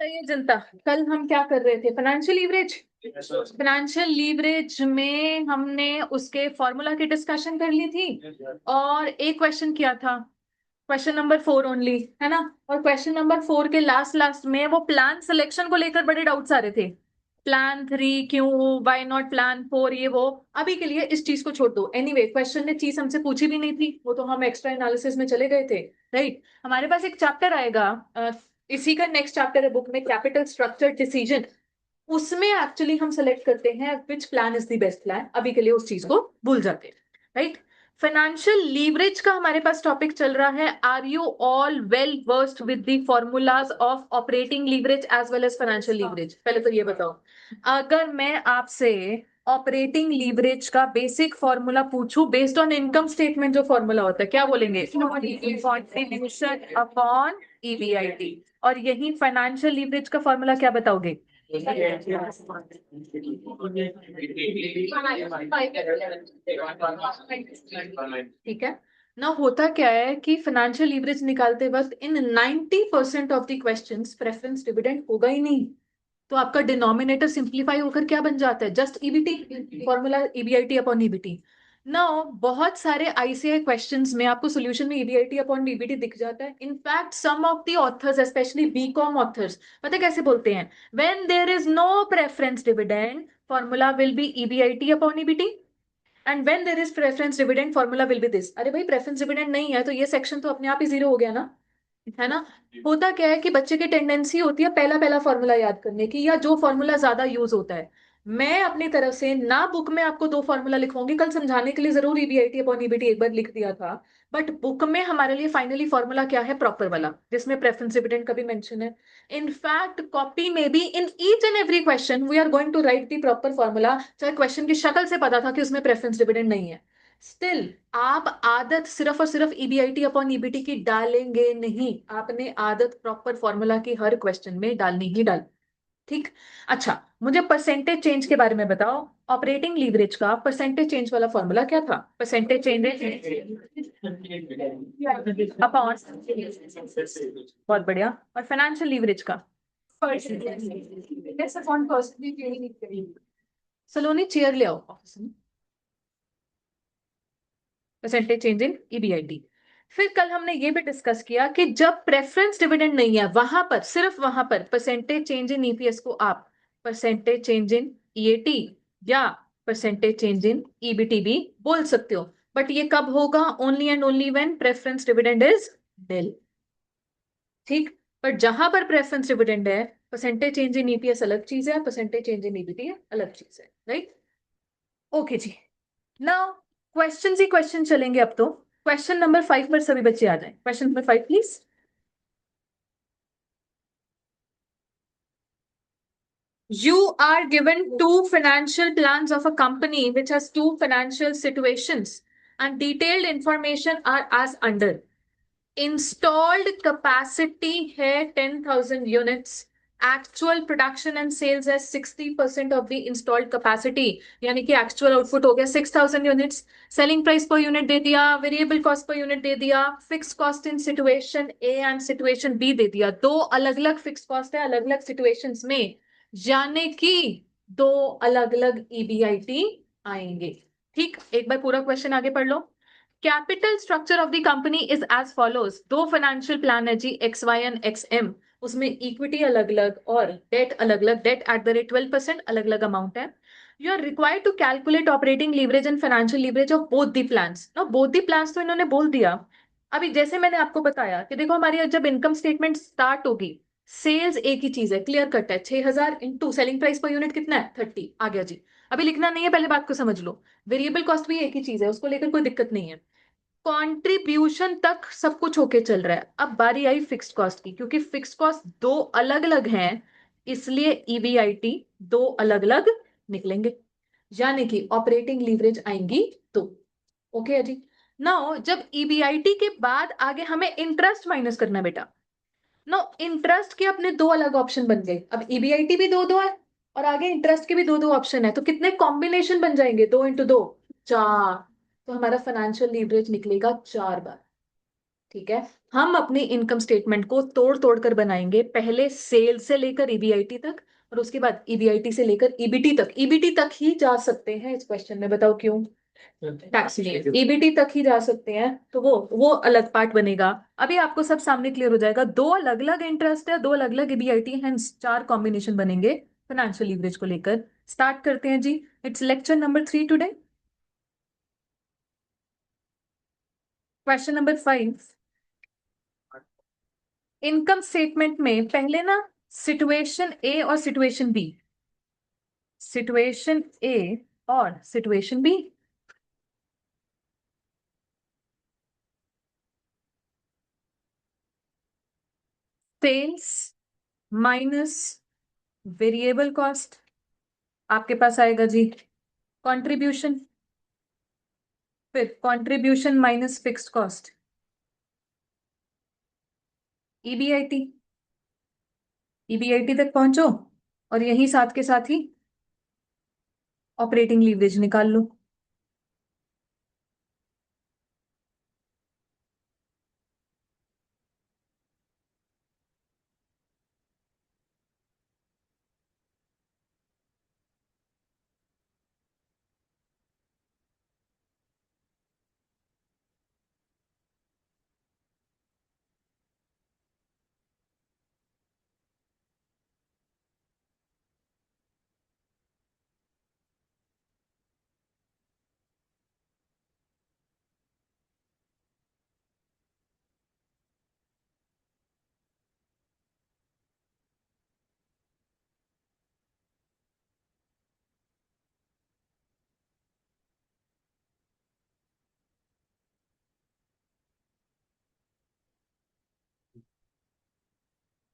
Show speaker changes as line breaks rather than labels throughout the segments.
बताइए जनता, कल हम क्या कर रहे थे? Financial leverage. फाइनेंशियल लीवरेज में हमने उसके फॉर्मूला की डिस्कशन कर ली थी और एक क्वेश्चन किया था, क्वेश्चन नंबर 4 ओनली, है ना। और क्वेश्चन नंबर 4 के लास्ट लास्ट में वो प्लान सिलेक्शन को लेकर बड़े डाउट्स आ रहे थे। प्लान 3 क्यों, वाई नॉट प्लान 4, ये वो। अभी के लिए इस चीज को छोड़ दो। एनीवे क्वेश्चन ने चीज हमसे पूछी भी नहीं थी, वो तो हम एक्स्ट्रा एनालिसिस में चले गए थे। राइट। हमारे पास एक चैप्टर आएगा, इसी का नेक्स्ट चैप्टर है बुक में, कैपिटल स्ट्रक्चर डिसीजन। उसमें एक्चुअली हम सेलेक्ट करते हैं विच plan is the best plan. अभी के लिए उस चीज को भूल जाते हैं। राइट। फाइनेंशियल लीवरेज का हमारे पास टॉपिक चल रहा है। Are you all well versed with the formulas of operating leverage as well as financial leverage? पहले तो ये बताओ, अगर मैं आपसे ऑपरेटिंग लीवरेज का बेसिक फॉर्मूला पूछूं बेस्ड ऑन इनकम स्टेटमेंट, जो फॉर्मूला होता है, क्या बोलेंगे? Contribution upon EBIT. और यही फाइनेंशियल लीवरेज का फॉर्मूला क्या बताओगे? ठीक है ना। होता क्या है कि फाइनेंशियल लीवरेज निकालते वक्त इन 90% of the questions preference dividend होगा ही नहीं। तो आपका डिनोमिनेटर सिंप्लीफाई होकर क्या बन जाता है? Just EBT, formula EBIT upon EBT. Now बहुत सारे आईसीआई क्वेश्चंस में आपको सॉल्यूशन में ईबीआईटी अपॉन ईबीटी दिख जाता है। In fact some of the authors, specially BCom authors, पता है कैसे बोलते हैं? When there is no preference dividend, formula will be EBIT upon EBT, and when there is preference dividend, formula will be this. अरे भाई, प्रेफरेंस डिविडेंड नहीं है तो ये सेक्शन तो अपने आप ही जीरो हो गया ना, है ना। होता क्या है कि बच्चे की टेंडेंसी होती है पहला पहला फॉर्मूला याद करने की, या जो फॉर्मूला ज्यादा यूज होता है। मैं अपनी तरफ से ना बुक में आपको दो फॉर्मूला लिखवाऊंगी, कल समझाने के लिए जरूर ईबीआईटी अपॉन ईबीटी एक बार लिख दिया था। बट बुक में हमारे लिए फाइनली फॉर्मूला क्या है? प्रॉपर वाला, जिसमें प्रेफरेंस डिविडेंड का भी मेंशन है। इनफैक्ट कॉपी में भी in each and every question we are going to write the proper formula, चाहे क्वेश्चन की शक्ल से पता था कि उसमें प्रेफरेंस डिविडेंड नहीं है। स्टिल आप आदत सिर्फ और सिर्फ ईबीआईटी अपॉन ईबीटी की डालेंगे नहीं, आपने आदत प्रॉपर फॉर्मूला की हर क्वेश्चन में डालनी ही डाल। ठीक। अच्छा, मुझे परसेंटेज चेंज के बारे में बताओ। ऑपरेटिंग लीवरेज का परसेंटेज चेंज वाला फॉर्मूला क्या था? परसेंटेज चेंज अपॉन, बहुत बढ़िया। और फाइनेंशियल लीवरेज का सलोनी चेयर ले आओ ऑफिस में। Percentage change in EBIT. फिर कल हमने ये भी डिस्कस किया कि जब प्रेफरेंस डिविडेंड नहीं है, वहां पर, सिर्फ वहां पर परसेंटेज चेंज इन ईपीएस को आप परसेंटेज चेंज इन ईएटी या परसेंटेज चेंज इन ईबीटी भी बोल सकते हो। बट ये कब होगा? Only and only when preference dividend is निल। ठीक। पर जहां पर प्रेफरेंस डिविडेंड है, परसेंटेज चेंज इन ईपीएस अलग चीज है, परसेंटेज चेंज इन ईबीटी अलग चीज है। राइट। ओके जी। नाउ क्वेश्चन ही क्वेश्चन चलेंगे अब तो। क्वेश्चन नंबर 5 पर सभी बच्चे आ जाएं। Question number 5 please. You are given two financial plans of a company which has two financial situations, and detailed information are as under. Installed capacity है 10,000 units. Actual production and sales है 60% of the installed capacity, यानी कि actual output हो गया 6,000 units. Selling price per unit दे दिया, variable cost per unit दे दिया, fixed cost in situation A and situation B दे दिया। दो अलग अलग fixed cost है अलग अलग situations में, यानी कि दो अलग अलग ईबीआईटी आएंगे। ठीक। एक बार पूरा क्वेश्चन आगे पढ़ लो। Capital structure of the company is as follows. दो फाइनेंशियल प्लान है जी, X Y and X M. उसमें इक्विटी अलग अलग और डेट अलग अलग। डेट एट द रेट 12% अलग अलग अमाउंट है। You are required to calculate operating leverage and financial leverage of both the plans. ना बोथ द प्लान्स तो इन्होंने बोल दिया। अभी जैसे मैंने आपको बताया कि देखो, हमारी जब इनकम स्टेटमेंट स्टार्ट होगी, सेल्स एक ही चीज है, क्लियर कट है, 6,000 into selling price per unit कितना है? 30। आ गया जी। अभी लिखना नहीं है, पहले बात को समझ लो। वेरिएबल कॉस्ट भी एक ही चीज है, उसको लेकर कोई दिक्कत नहीं है। कंट्रीब्यूशन तक सब कुछ होके चल रहा है। अब बारी आई फिक्स्ड कॉस्ट की, क्योंकि फिक्स्ड कॉस्ट दो अलग अलग हैं, इसलिए ईबीआईटी दो अलग अलग निकलेंगे, यानी कि ऑपरेटिंग लीवरेज आएंगी तो। ओके है जी। नाउ जब ईबीआईटी के बाद आगे हमें इंटरेस्ट माइनस करना है बेटा। नो, इंटरेस्ट के अपने दो अलग ऑप्शन बन गए। अब ईबीआईटी भी दो दो है और आगे इंटरेस्ट के भी दो दो ऑप्शन है, तो कितने कॉम्बिनेशन बन जाएंगे? 2 इंटू 2 4। तो हमारा फाइनेंशियल लीवरेज निकलेगा 4 बार। ठीक है। हम अपनी इनकम स्टेटमेंट को तोड़ तोड़ कर बनाएंगे, पहले सेल से लेकर ईबीआईटी तक, और उसके बाद ईबीआईटी से लेकर ईबीटी तक। ईबीटी तक ही जा सकते हैं इस क्वेश्चन में, बताओ क्यों? टैक्स ईबीटी तक ही जा सकते हैं, तो वो अलग पार्ट बनेगा। अभी आपको सब सामने क्लियर हो जाएगा। दो अलग अलग इंटरेस्ट है, दो अलग अलग ईबीआईटी हैं, चार कॉम्बिनेशन बनेंगे फाइनेंशियल लीवरेज को लेकर। स्टार्ट करते हैं जी। It's lecture number 3 today. Question number 5। Income statement में पहले ना सिचुएशन ए और सिचुएशन बी, सिचुएशन ए और situation B. Sales minus variable cost आपके पास आएगा जी। कंट्रीब्यूशन, फिर contribution minus fixed cost, EBIT. EBIT तक पहुंचो और यही साथ के साथ ही ऑपरेटिंग लीवरेज निकाल लो।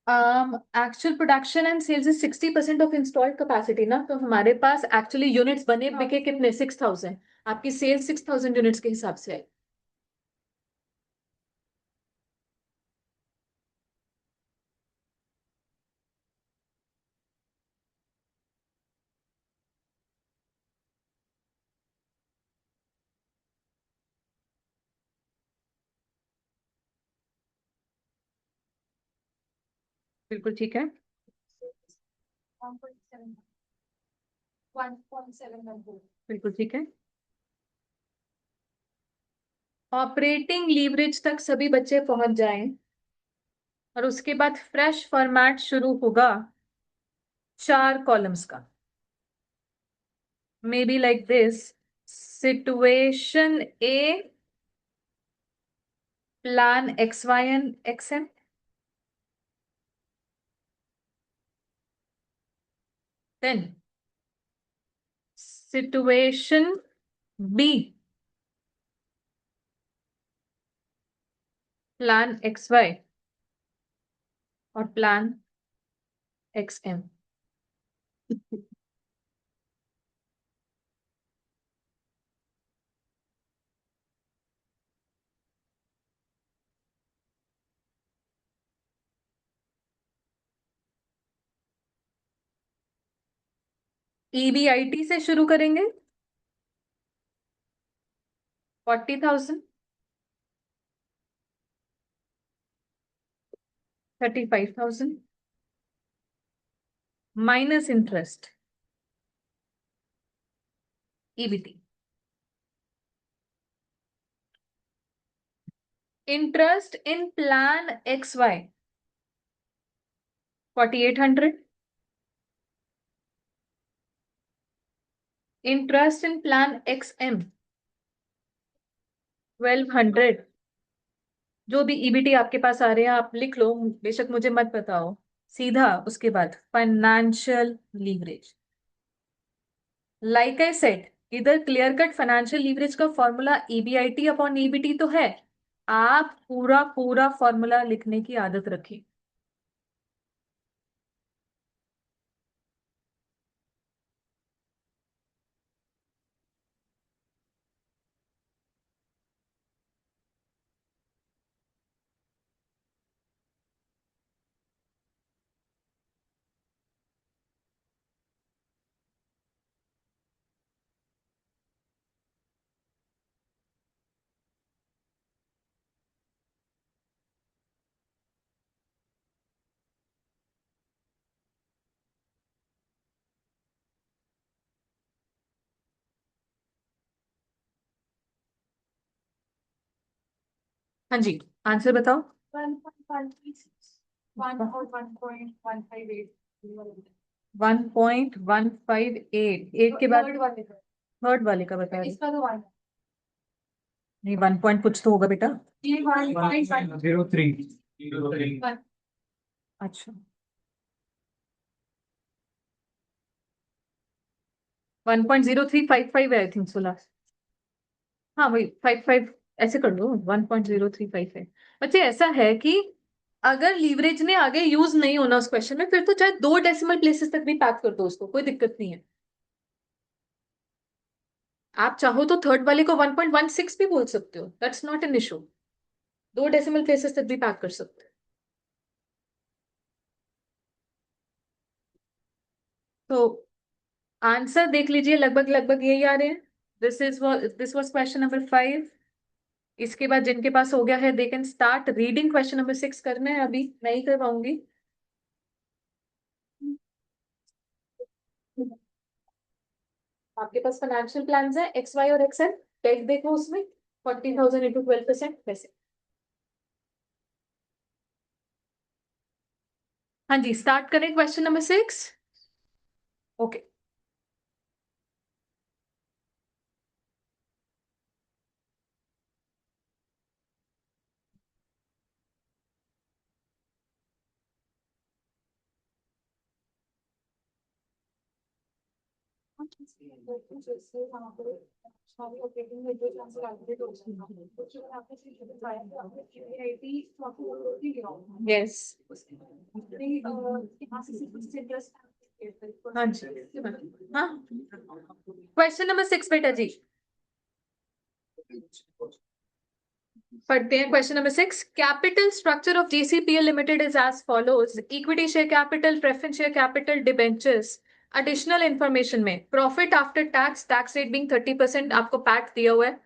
Actual production and sales is 60% of installed capacity ना, तो हमारे पास एक्चुअली यूनिट्स बने बिके कितने? 6000। आपकी सेल्स 6000 यूनिट्स के हिसाब से है। बिल्कुल ठीक है। 1.7 बिल्कुल ठीक है। ऑपरेटिंग लीवरेज तक सभी बच्चे पहुंच जाएं और उसके बाद फ्रेश फॉर्मेट शुरू होगा 4 कॉलम्स का। Maybe like this: situation A, plan X Y and X M, then situation B, plan X Y और प्लान एक्स एम। ईबीआईटी से शुरू करेंगे। 40,000, 35,000 minus interest, EBT. Interest in plan X Y 4800, interest in plan X M 1200। जो भी EBT आपके पास आ रहे हैं आप लिख लो, बेशक मुझे मत बताओ। सीधा उसके बाद financial leverage. Like I said, इधर क्लियर कट फाइनेंशियल लीवरेज का फॉर्मूला ईबीआईटी अपॉन ईबीटी तो है। आप पूरा पूरा फॉर्मूला लिखने की आदत रखें। हाँ जी, आंसर बताओ। 1.158 एक के बाद थर्ड वाले का बता रहे। नहीं, 1 पॉइंट कुछ तो होगा बेटा।
03
अच्छा, 1.0355 है आई थिंक सो लास्ट। हाँ वही 55 ऐसे कर दो, 1.0355। बच्चे ऐसा है कि अगर लीवरेज ने आगे यूज नहीं होना उस क्वेश्चन में, फिर तो चाहे 2 डेसिमल प्लेसेस तक भी पैक कर दो उसको, कोई दिक्कत नहीं है। आप चाहो तो थर्ड वाले को 1.16 भी बोल सकते हो, that's not an issue. 2 decimal places तक भी पैक कर सकते हो। तो आंसर देख लीजिए, लगभग लगभग यही आ रहे हैं। This was question number 5। इसके बाद जिनके पास हो गया है they can start reading question number 6 करना है, अभी नहीं करवाऊंगी। आपके पास फाइनेंशियल प्लान है एक्स वाई और एक्सएल, टेक देखो उसमें 40,000 इंटू 12% वैसे। हाँ जी, स्टार्ट करें क्वेश्चन नंबर 6। ओके। यस। हाँ जी। हाँ, क्वेश्चन नंबर 6 बेटा जी, पढ़ते हैं question number 6। Capital structure of GCPL limited is as follows. Equity share capital, preference share capital, debentures. Additional information में profit after tax, tax rate being 30%, आपको PAT दिया हुआ है।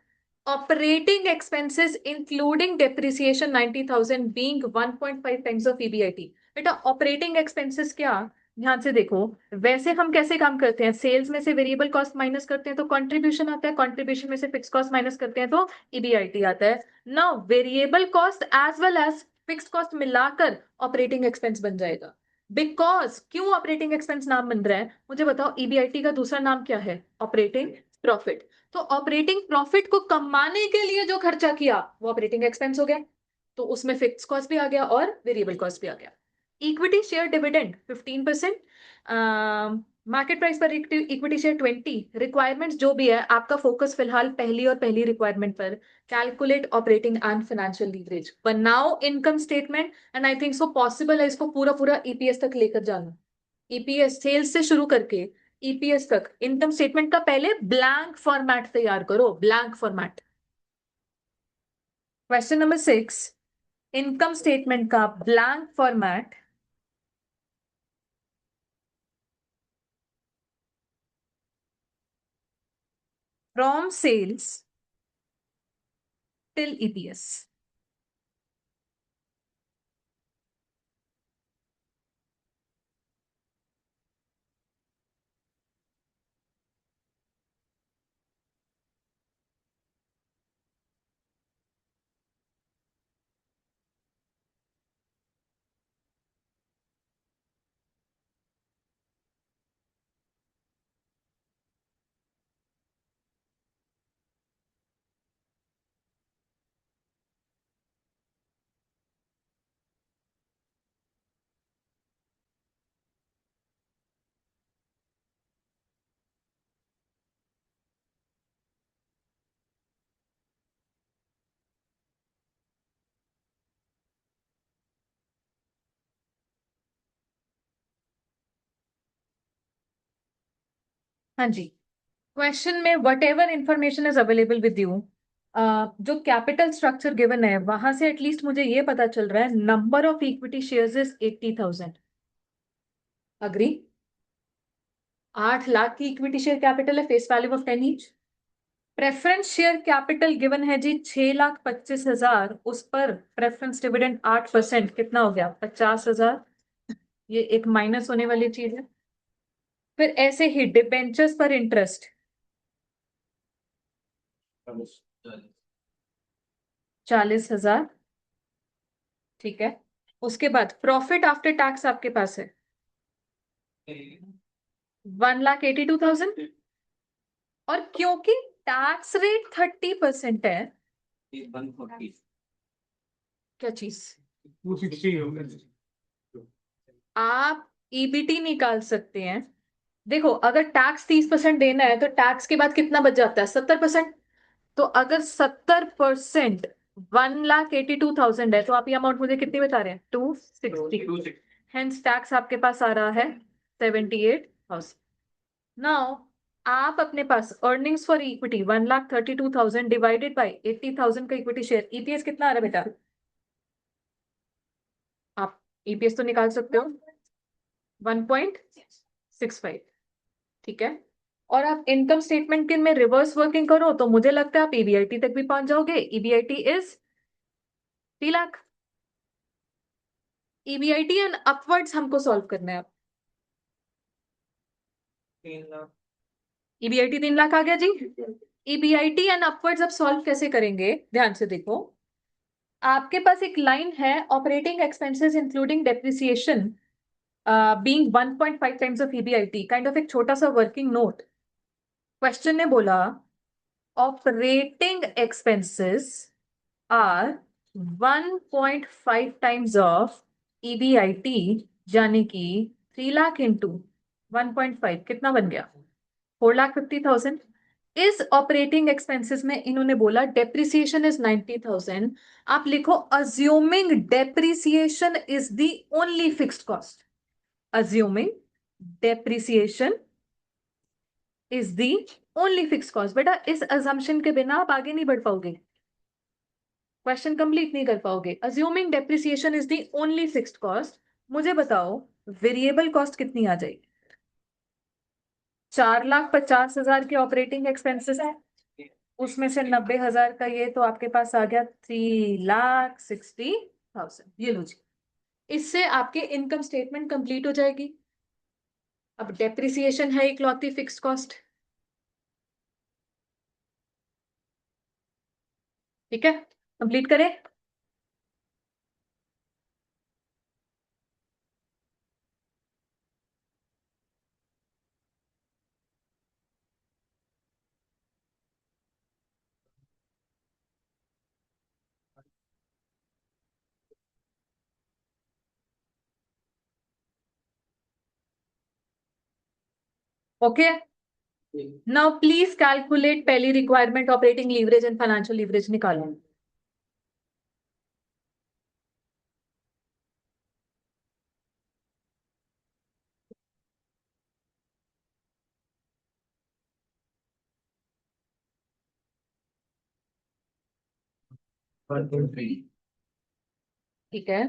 Operating expenses including depreciation 90,000 being 1.5 times of EBIT. बेटा operating expenses क्या, ध्यान से देखो। वैसे हम कैसे काम करते हैं, सेल्स में से वेरिएबल कॉस्ट माइनस करते हैं तो कंट्रीब्यूशन आता है, कंट्रीब्यूशन में से फिक्स कॉस्ट माइनस करते हैं तो ईबीआईटी आता है। ना variable cost as well as fix cost मिलाकर ऑपरेटिंग एक्सपेंस बन जाएगा। बिकॉज क्यों ऑपरेटिंग एक्सपेंस नाम बन रहा है, मुझे बताओ। ईबीआईटी का दूसरा नाम क्या है, ऑपरेटिंग प्रॉफिट। तो ऑपरेटिंग प्रॉफिट को कमाने के लिए जो खर्चा किया वो ऑपरेटिंग एक्सपेंस हो गया, तो उसमें फिक्स कॉस्ट भी आ गया और वेरिएबल कॉस्ट भी आ गया। Equity share dividend 15%, market price पर इक्विटी शेयर 20। रिक्वायरमेंट्स जो भी है, आपका फोकस फिलहाल पहली और पहली रिक्वायरमेंट पर। Calculate operating and financial leverage, बनाओ income statement, and I think so possible है इसको पूरा पूरा ईपीएस तक लेकर जाना। ईपीएस सेल्स से शुरू करके ईपीएस तक इनकम स्टेटमेंट का पहले ब्लैंक फॉर्मेट तैयार करो, blank format. Question number 6, income statement का blank format. From sales till EPS. हाँ जी, क्वेश्चन में whatever information is available with you, जो कैपिटल स्ट्रक्चर गिवन है वहां से एटलीस्ट मुझे ये पता चल रहा है number of equity shares is 80,000। Agree. 8 lakh की इक्विटी शेयर कैपिटल है, face value of 10 each. Preference share capital given है जी 6,25,000, उस पर प्रेफरेंस डिविडेंड 8%, कितना हो गया 50,000। ये एक माइनस होने वाली चीज है। फिर ऐसे ही डिबेंचर्स पर इंटरेस्ट, 40,000, ठीक है। उसके बाद प्रॉफिट आफ्टर टैक्स आपके पास है 1,82,000, और क्योंकि टैक्स रेट 30% है,
140
क्या चीज,
260 होगा।
आप ईबीटी निकाल सकते हैं। देखो, अगर टैक्स 30% देना है तो टैक्स के बाद कितना बच जाता है, 70%। तो अगर 70% 1,82,000 है, तो आप ये अमाउंट मुझे कितनी बता रहे हैं, 260। हेंस टैक्स आपके पास आ रहा है 78,000। नाउ आप अपने पास earnings for equity 1,32,000 divided by 80,000 का इक्विटी शेयर, ईपीएस कितना आ रहा है बेटा, आप ईपीएस तो निकाल सकते हो 1.65, ठीक है। और आप इनकम स्टेटमेंट के में रिवर्स वर्किंग करो तो मुझे लगता है आप ईबीआईटी तक भी पहुंच जाओगे। EBIT is 3 lakh. EBIT and upwards हमको सॉल्व करना है।
3 लाख।
ईबीआईटी 3 लाख आ गया जी। ईबीआईटी एंड अपवर्ड्स अब सॉल्व कैसे करेंगे, ध्यान से देखो। आपके पास एक लाइन है, operating expenses including depreciation being 1.5 times of EBIT, kind of एक छोटा सा वर्किंग नोट। क्वेश्चन ने बोला operating expenses are 1.5 times of EBIT, यानी कि 3 लाख इंटू 1.5 कितना बन गया, 4,50,000। इस ऑपरेटिंग एक्सपेंसेस में इन्होंने बोला डेप्रिसिएशन इज 90,000। आप लिखो assuming depreciation is the only fixed cost. Assuming depreciation is the only fixed cost. बेटा इस अजम्पशन के बिना आप आगे नहीं बढ़ पाओगे, क्वेश्चन कंप्लीट नहीं कर पाओगे। Assuming depreciation is the only fixed cost. मुझे बताओ वेरिएबल कॉस्ट कितनी आ जाएगी। 4,50,000 के ऑपरेटिंग एक्सपेंसेस है, उसमें से 90,000 का ये, तो आपके पास आ गया 3,60,000। ये लो जी, इससे आपके इनकम स्टेटमेंट कंप्लीट हो जाएगी। अब डेप्रिसिएशन है इकलौती फिक्स्ड कॉस्ट, ठीक है। कंप्लीट करें। ओके, नाउ प्लीज कैलकुलेट पहली requirement, operating leverage and financial leverage निकालो। ठीक है,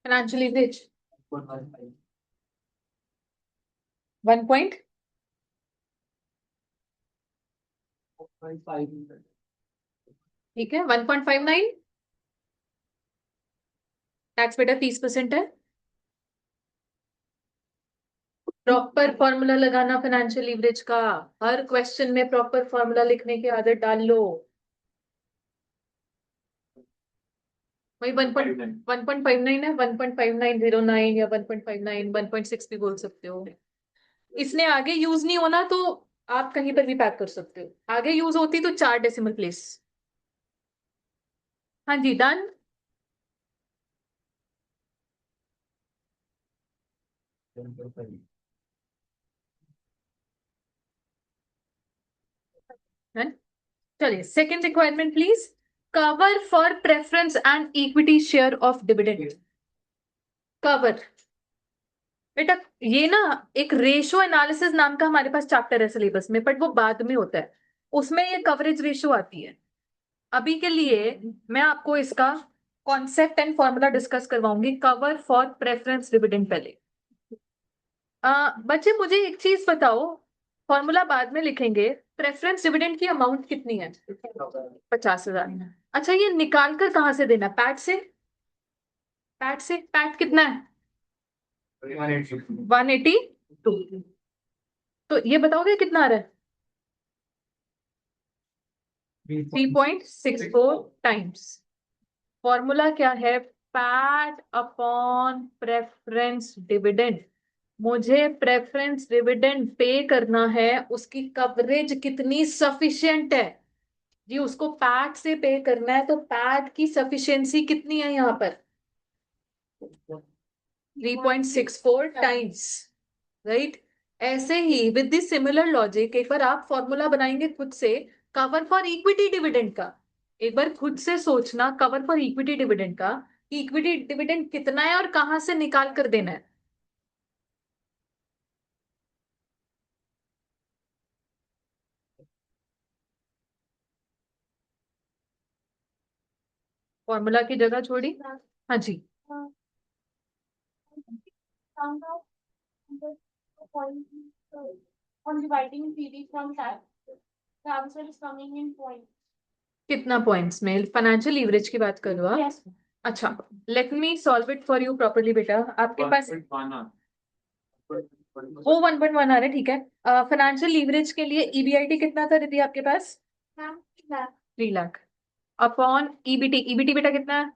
फाइनेंशियल लीवरेज 1 पॉइंट, ठीक है, 1.59। टैक्स बेटा 30% है। प्रॉपर फॉर्मूला लगाना फाइनेंशियल लीवरेज का, हर क्वेश्चन में प्रॉपर फॉर्मूला लिखने की आदत डाल लो। वही 1.59 है, 1.5909 या 1.59 1.6 भी बोल सकते हो। इसने आगे यूज नहीं होना तो आप कहीं पर भी पैक कर सकते हो, आगे यूज होती तो 4 डेसिमल प्लेस। हाँ जी, डन। चलिए second requirement please, cover for preference and equity share of dividend. Cover बेटा, ये ना एक रेशो एनालिसिस नाम का हमारे पास चैप्टर है सिलेबस में, बट वो बाद में होता है, उसमें ये कवरेज रेशो आती है। अभी के लिए मैं आपको इसका कॉन्सेप्ट एंड फॉर्मूला डिस्कस करवाऊंगी। कवर फॉर प्रेफरेंस डिविडेंड पहले, बच्चे मुझे एक चीज बताओ, फॉर्मूला बाद में लिखेंगे। प्रेफरेंस डिविडेंड की अमाउंट कितनी है? 50,000। अच्छा, ये निकाल कर कहाँ से देना? पैट से? पैट कितना है? 182। तो ये बताओगे कितना आ रहा है? 3.64 टाइम्स। फॉर्मूला क्या है? PAT upon preference dividend. मुझे प्रेफरेंस डिविडेंड पे करना है, उसकी कवरेज कितनी सफिशिएंट है जी, उसको पैट से पे करना है, तो पैट की सफिशिएंसी कितनी है यहाँ पर? 3.64 टाइम्स, राइट। ऐसे ही विद दिस सिमिलर लॉजिक एक बार आप फॉर्मूला बनाएंगे खुद से, कवर फॉर इक्विटी डिविडेंड का। एक बार खुद से सोचना कवर फॉर इक्विटी डिविडेंड का, इक्विटी डिविडेंड कितना है और कहां से निकाल कर देना है। फॉर्मूला की जगह छोड़ी। हाँ जी।
On dividing PD from that, the answer is coming in point.
कितना पॉइंट्स में? फाइनेंशियल लीवरेज की बात कर रहे हो आप?
Yes.
अच्छा, let me solve it for you properly बेटा। आपके पास वो 1.1 आ रहा है, ठीक है। फाइनेंशियल लीवरेज के लिए ईबीआईटी कितना था दीदी आपके पास? 3 लाख। अपॉन ईबीटी, ईबीटी बेटा कितना है?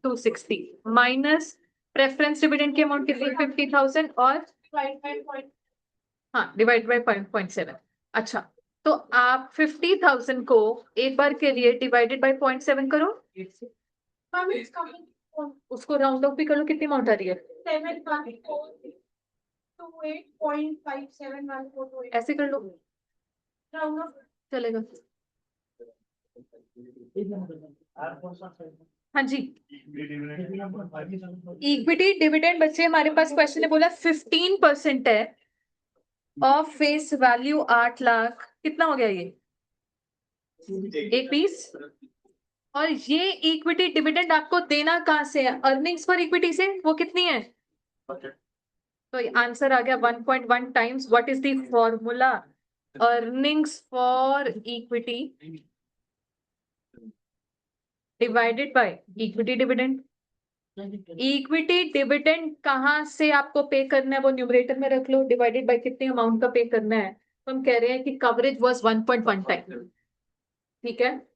260 माइनस प्रेफरेंस डिविडेंड की अमाउंट कितनी? 50,000 और हाँ डिवाइड बाय 0.7। अच्छा, तो आप 50,000 को एक बार के लिए डिवाइडेड बाय 0.7 करो, उसको राउंड ऑफ भी कर लो, कितनी अमाउंट आ रही है?
7.571428
ऐसे कर लो,
राउंड ऑफ
चलेगा। हाँ जी, इक्विटी डिविडेंड बच्चे हमारे पास क्वेश्चन ने बोला 15% है ऑफ फेस वैल्यू 8 लाख। कितना हो गया ये? 1 20। और ये इक्विटी डिविडेंड आपको देना कहां से है? अर्निंग्स फॉर इक्विटी से। वो कितनी है? तो आंसर आ गया 1.1 times. What is the formula? Earnings for equity divided by equity dividend. Equity dividend कहां से आपको पे करना है वो न्यूमरेटर में रख लो, डिवाइडेड बाय कितने अमाउंट का पे करना है। तो हम कह रहे हैं कि कवरेज वाज 1.1 टाइम, ठीक है।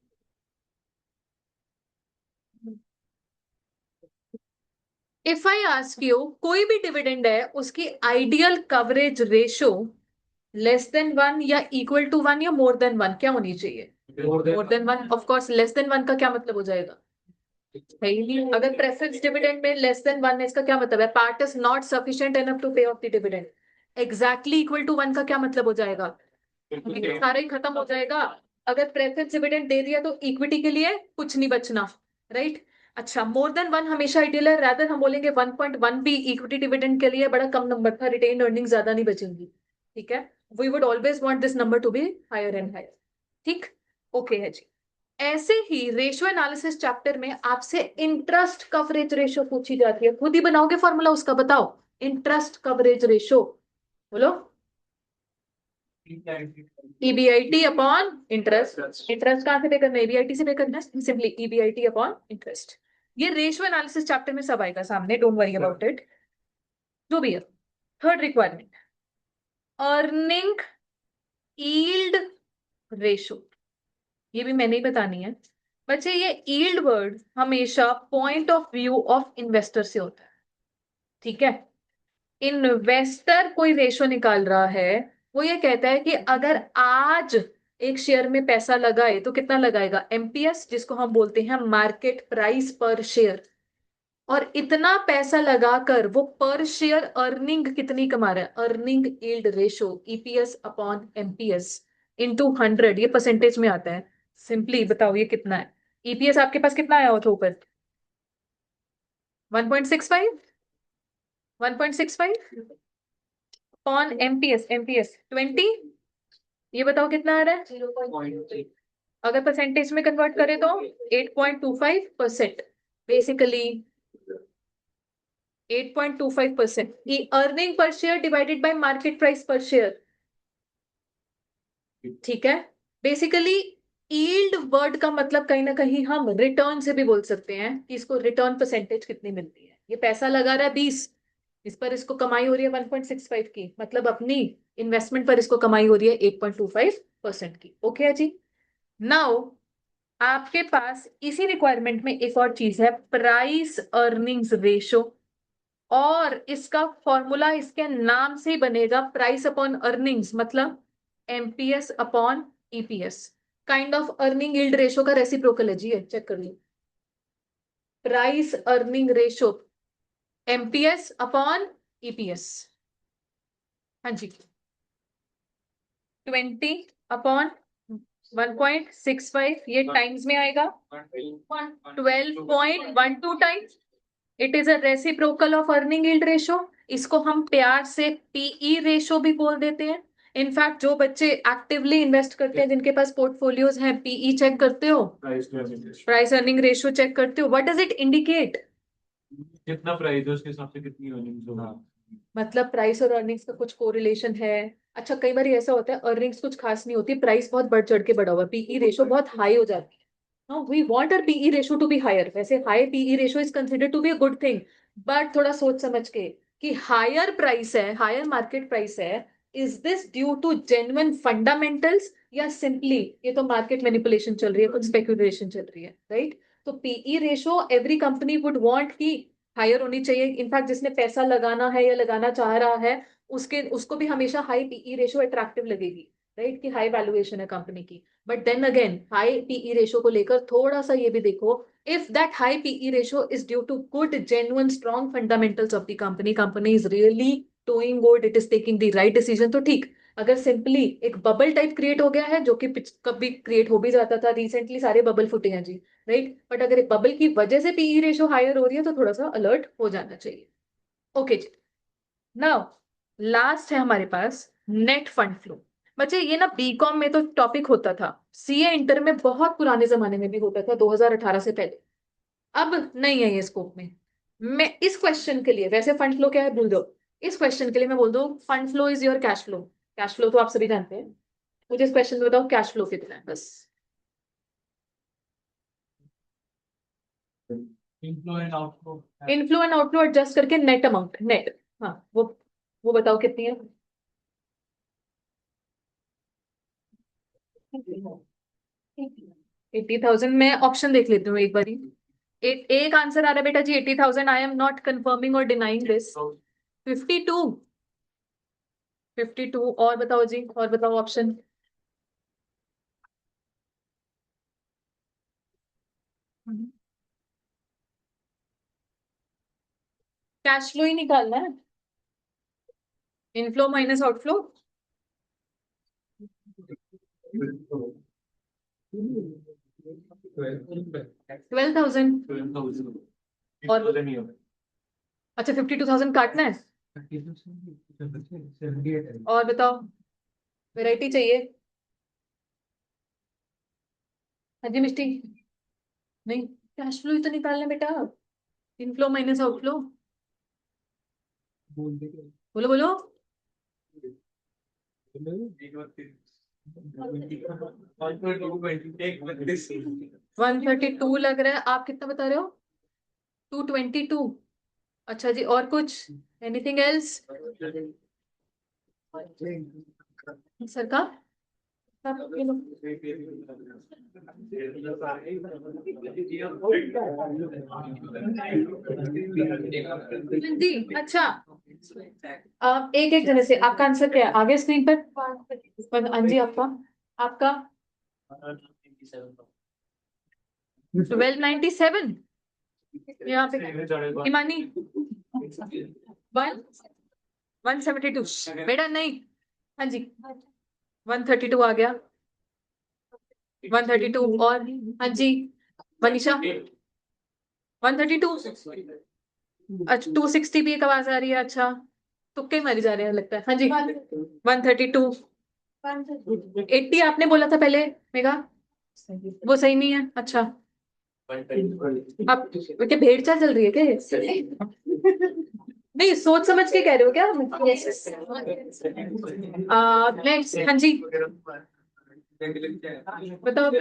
इफ आई आस्क यू, कोई भी डिविडेंड है उसकी ideal coverage ratio less than 1 या इक्वल टू 1 या मोर देन 1 क्या होनी चाहिए? More than 1। Of course less than 1 का क्या मतलब हो जाएगा? है ही नहीं। अगर प्रेफरेंस डिविडेंड में लेस देन 1 है, इसका क्या मतलब है? Part is not sufficient enough to pay off the dividend. Exactly equal to 1 का क्या मतलब हो जाएगा? सारा ही खत्म हो जाएगा। अगर प्रेफरेंस डिविडेंड दे दिया तो इक्विटी के लिए कुछ नहीं बचना, राइट। अच्छा, मोर देन 1 हमेशा आइडियल है, रादर हम बोलेंगे 1.1 भी इक्विटी डिविडेंड के लिए बड़ा कम नंबर था, रिटेन अर्निंग ज्यादा नहीं बचेंगी, ठीक है। We would always want this number to be higher and higher, ठीक। ओके है जी। ऐसे ही रेशियो एनालिसिस चैप्टर में आपसे इंटरेस्ट कवरेज रेशियो पूछी जाती है, खुद ही बनाओगे फॉर्मूला उसका? बताओ, इंटरेस्ट कवरेज रेशियो बोलो। EBIT upon interest. इंटरेस्ट कहां से पे करना है? ईबीआईटी से पे करना है, सिंपली ईबीआईटी अपॉन इंटरेस्ट। ये रेशियो एनालिसिस चैप्टर में सब आएगा सामने, डोंट वरी अबाउट इट। जो भी है, third requirement, earning yield ratio, ये भी मैंने ही बतानी है बच्चे। ये यील्ड वर्ड हमेशा point of view of investor से होता है, ठीक है। इन्वेस्टर कोई रेशो निकाल रहा है, वो ये कहता है कि अगर आज एक शेयर में पैसा लगाए तो कितना लगाएगा? एमपीएस, जिसको हम बोलते हैं मार्केट प्राइस पर शेयर। और इतना पैसा लगाकर वो पर शेयर अर्निंग कितनी कमा रहा है? Earning yield ratio, EPS upon MPS into 100, ये परसेंटेज में आता है। सिंपली बताओ ये कितना है? ईपीएस आपके पास कितना आया हो था ऊपर? 1.65। 1.65 अपॉन एमपीएस, एमपीएस 20। ये बताओ कितना आ रहा है? 0.3। अगर परसेंटेज में कन्वर्ट करें तो 8.25%। Basically 8.25%. Earning per share divided by market price पर शेयर, ठीक है। बेसिकली यील्ड वर्ड का मतलब कहीं ना कहीं हम रिटर्न से भी बोल सकते हैं कि इसको रिटर्न परसेंटेज कितनी मिलती है। ये पैसा लगा रहा है 20, इस पर इसको कमाई हो रही है 1.65 की, मतलब अपनी इन्वेस्टमेंट पर इसको कमाई हो रही है 8.25% की। ओके है जी। नाउ आपके पास इसी रिक्वायरमेंट में एक और चीज है, प्राइस अर्निंग्स रेशो, और इसका फॉर्मूला इसके नाम से ही बनेगा, प्राइस अपॉन अर्निंग्स, मतलब MPS upon EPS. Kind of earning yield ratio का रेसिप्रोकल है जी, चेक कर लो। Price earning ratio MPS upon EPS, हाँ जी। 20 अपॉन 1.65, ये टाइम्स में आएगा 12.12 times. It is a reciprocal of earning yield ratio. इसको हम प्यार से पीई रेशो भी बोल देते हैं। इनफैक्ट जो बच्चे एक्टिवली इन्वेस्ट करते हैं, जिनके पास पोर्टफोलियोज हैं, पीई चेक करते हो, प्राइस अर्निंग रेशो चेक करते हो, व्हाट डज इट इंडिकेट?
कितना प्राइस है उसके हिसाब से कितनी अर्निंग्स होगा।
मतलब प्राइस और अर्निंग्स का कुछ कोरिलेशन है। अच्छा, कई बार ऐसा होता है अर्निंग्स कुछ खास नहीं होती, प्राइस बहुत बढ़ चढ़ के बढ़ा हुआ, पीई रेशो बहुत हाई हो जाती है। Now we want our PE ratio to be higher. वैसे high PE ratio is considered to be a good thing, but थोड़ा सोच समझ के कि higher price है, higher market price है, is this due to genuine fundamentals या simply ये तो market manipulation चल रही है, कुछ speculation चल रही है, right? तो PE ratio every company would want कि higher होनी चाहिए। इनफैक्ट जिसने पैसा लगाना है या लगाना चाह रहा है, उसको भी हमेशा हाई पीई रेशो अट्रैक्टिव लगेगी, राइट, कि हाई वैल्यूएशन है कंपनी की। But then again high PE ratio को लेकर थोड़ा सा ये भी देखो, if that high PE ratio is due to good genuine strong fundamentals of the company, company is really doing good, it is taking the right decision, तो ठीक। अगर सिंपली एक बबल टाइप क्रिएट हो गया है, जो कि कभी क्रिएट हो भी जाता था, रिसेंटली सारे बबल फुटे हैं जी, राइट, बट अगर एक बबल की वजह से पीई रेशो हायर हो रही है तो थोड़ा सा अलर्ट हो जाना चाहिए। ओके जी। नाउ लास्ट है हमारे पास नेट फंड फ्लो। बच्चे ये ना बीकॉम में तो टॉपिक होता था, सीए इंटर में बहुत पुराने जमाने में भी होता था, 2018 से पहले। अब नहीं है ये स्कोप में। मैं इस क्वेश्चन के लिए, वैसे फंड फ्लो क्या है भूल दो, इस क्वेश्चन के लिए मैं बोल दूं fund flow is your cash flow. Cash flow तो आप सभी जानते हैं, मुझे इस क्वेश्चन में बताओ कैश फ्लो कितना है बस।
Inflow and outflow.
Inflow and outflow adjust करके नेट अमाउंट, नेट, हाँ वो बताओ कितनी है। 80,000। मैं ऑप्शन देख लेती हूँ एक बारी। एक आंसर आ रहा है बेटा जी 80,000, आई एम नॉट कंफर्मिंग और डिनाइंग दिस। 52, 52 और बताओ जी, और बताओ ऑप्शन। कैश फ्लो ही निकालना है, इनफ्लो माइनस आउटफ्लो। 12,000। और अच्छा 52,000 काटना है, और बताओ वैरायटी चाहिए। हाँ जी मिष्टी। नहीं, कैश फ्लो ही तो निकालना है बेटा, इनफ्लो माइनस आउटफ्लो। बोलो बोलो। 132 लग रहा है, आप कितना बता रहे हो? 222। अच्छा जी, और कुछ, एनीथिंग एल्स? सर का जी। अच्छा, एक एक जने से आपका आंसर क्या है आगे स्क्रीन पर? हाँ जी, आपका आपका 1297 यहाँ पे। हिमानी 172 बेटा नहीं, हाँ जी 132 आ गया, 132 और, हाँ जी मनीषा 132। अच्छा 260 भी एक आवाज आ रही है, अच्छा तुक्के मारी जा रहे हैं लगता है, हाँ जी 132। 80 आपने बोला था पहले मेगा, वो सही नहीं है, अच्छा अब क्या भेड़ चाल चल रही है क्या ये? नहीं, सोच समझ के कह रहे हो क्या? नेक्स्ट, हाँ जी बताओ।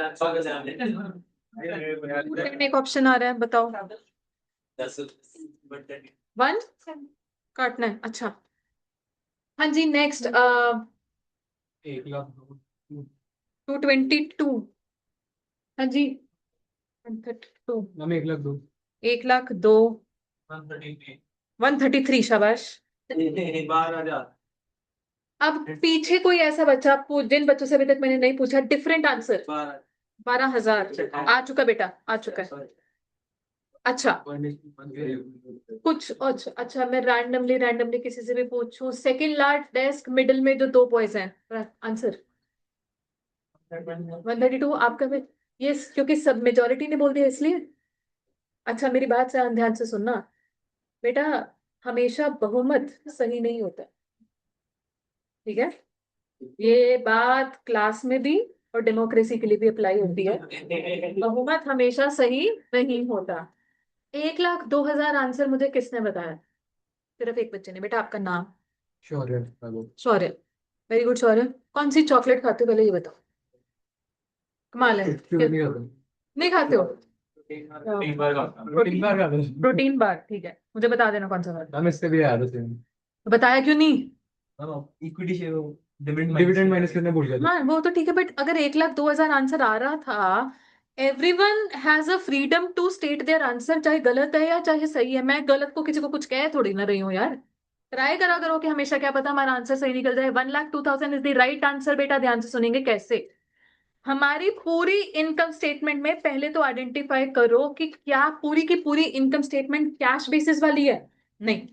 एक ऑप्शन आ रहा है, बताओ। 1 काटना है, अच्छा। हाँ जी, नेक्स्ट 222। हाँ जी 132।
1,02,000
1,02,000 133, शाबाश।
12,000
अब पीछे कोई ऐसा बच्चा, जिन बच्चों से अभी तक मैंने नहीं पूछा, डिफरेंट आंसर। 12,000 आ चुका बेटा, आ चुका है। अच्छा, कुछ अच्छा, मैं रैंडमली किसी से भी पूछूं। सेकंड लास्ट डेस्क मिडिल में जो 2 बॉयज हैं, आंसर 132 आपका भी। ये क्योंकि सब मेजोरिटी ने बोल दिया इसलिए। अच्छा, मेरी बात से ध्यान से सुनना बेटा, हमेशा बहुमत सही नहीं होता, ठीक है? ये बात क्लास में भी और डेमोक्रेसी के लिए भी अप्लाई होती है। बहुमत हमेशा सही नहीं होता। 1,02,000 आंसर मुझे किसने बताया? सिर्फ एक बच्चे ने। बेटा आपका नाम?
शौर्य
शौर्य। वेरी गुड शौर्य। कौन सी चॉकलेट खाते हो पहले ये बताओ? कमाल है। नहीं खाते हो? प्रोटीन बार, ठीक है, मुझे बता देना कौन सा बार।
हम इससे भी आया था सेम।
तो बताया क्यों नहीं?
इक्विटी शेयर डिविडेंड माइनस करने भूल गया था।
हाँ वो तो ठीक है, बट अगर 1,02,000 आंसर आ रहा था, everyone has a freedom to state their answer, चाहे गलत है या चाहे सही है। मैं गलत को किसी को कुछ कह थोड़ी ना रही हूँ यार। ट्राई करा करो कि हमेशा, क्या पता हमारा आंसर सही निकल जाए। 1,02,000 इज द राइट आंसर। बेटा ध्यान से सुनेंगे कैसे। हमारी पूरी इनकम स्टेटमेंट में पहले तो आइडेंटिफाई करो कि क्या पूरी की पूरी इनकम स्टेटमेंट कैश बेसिस वाली है? नहीं।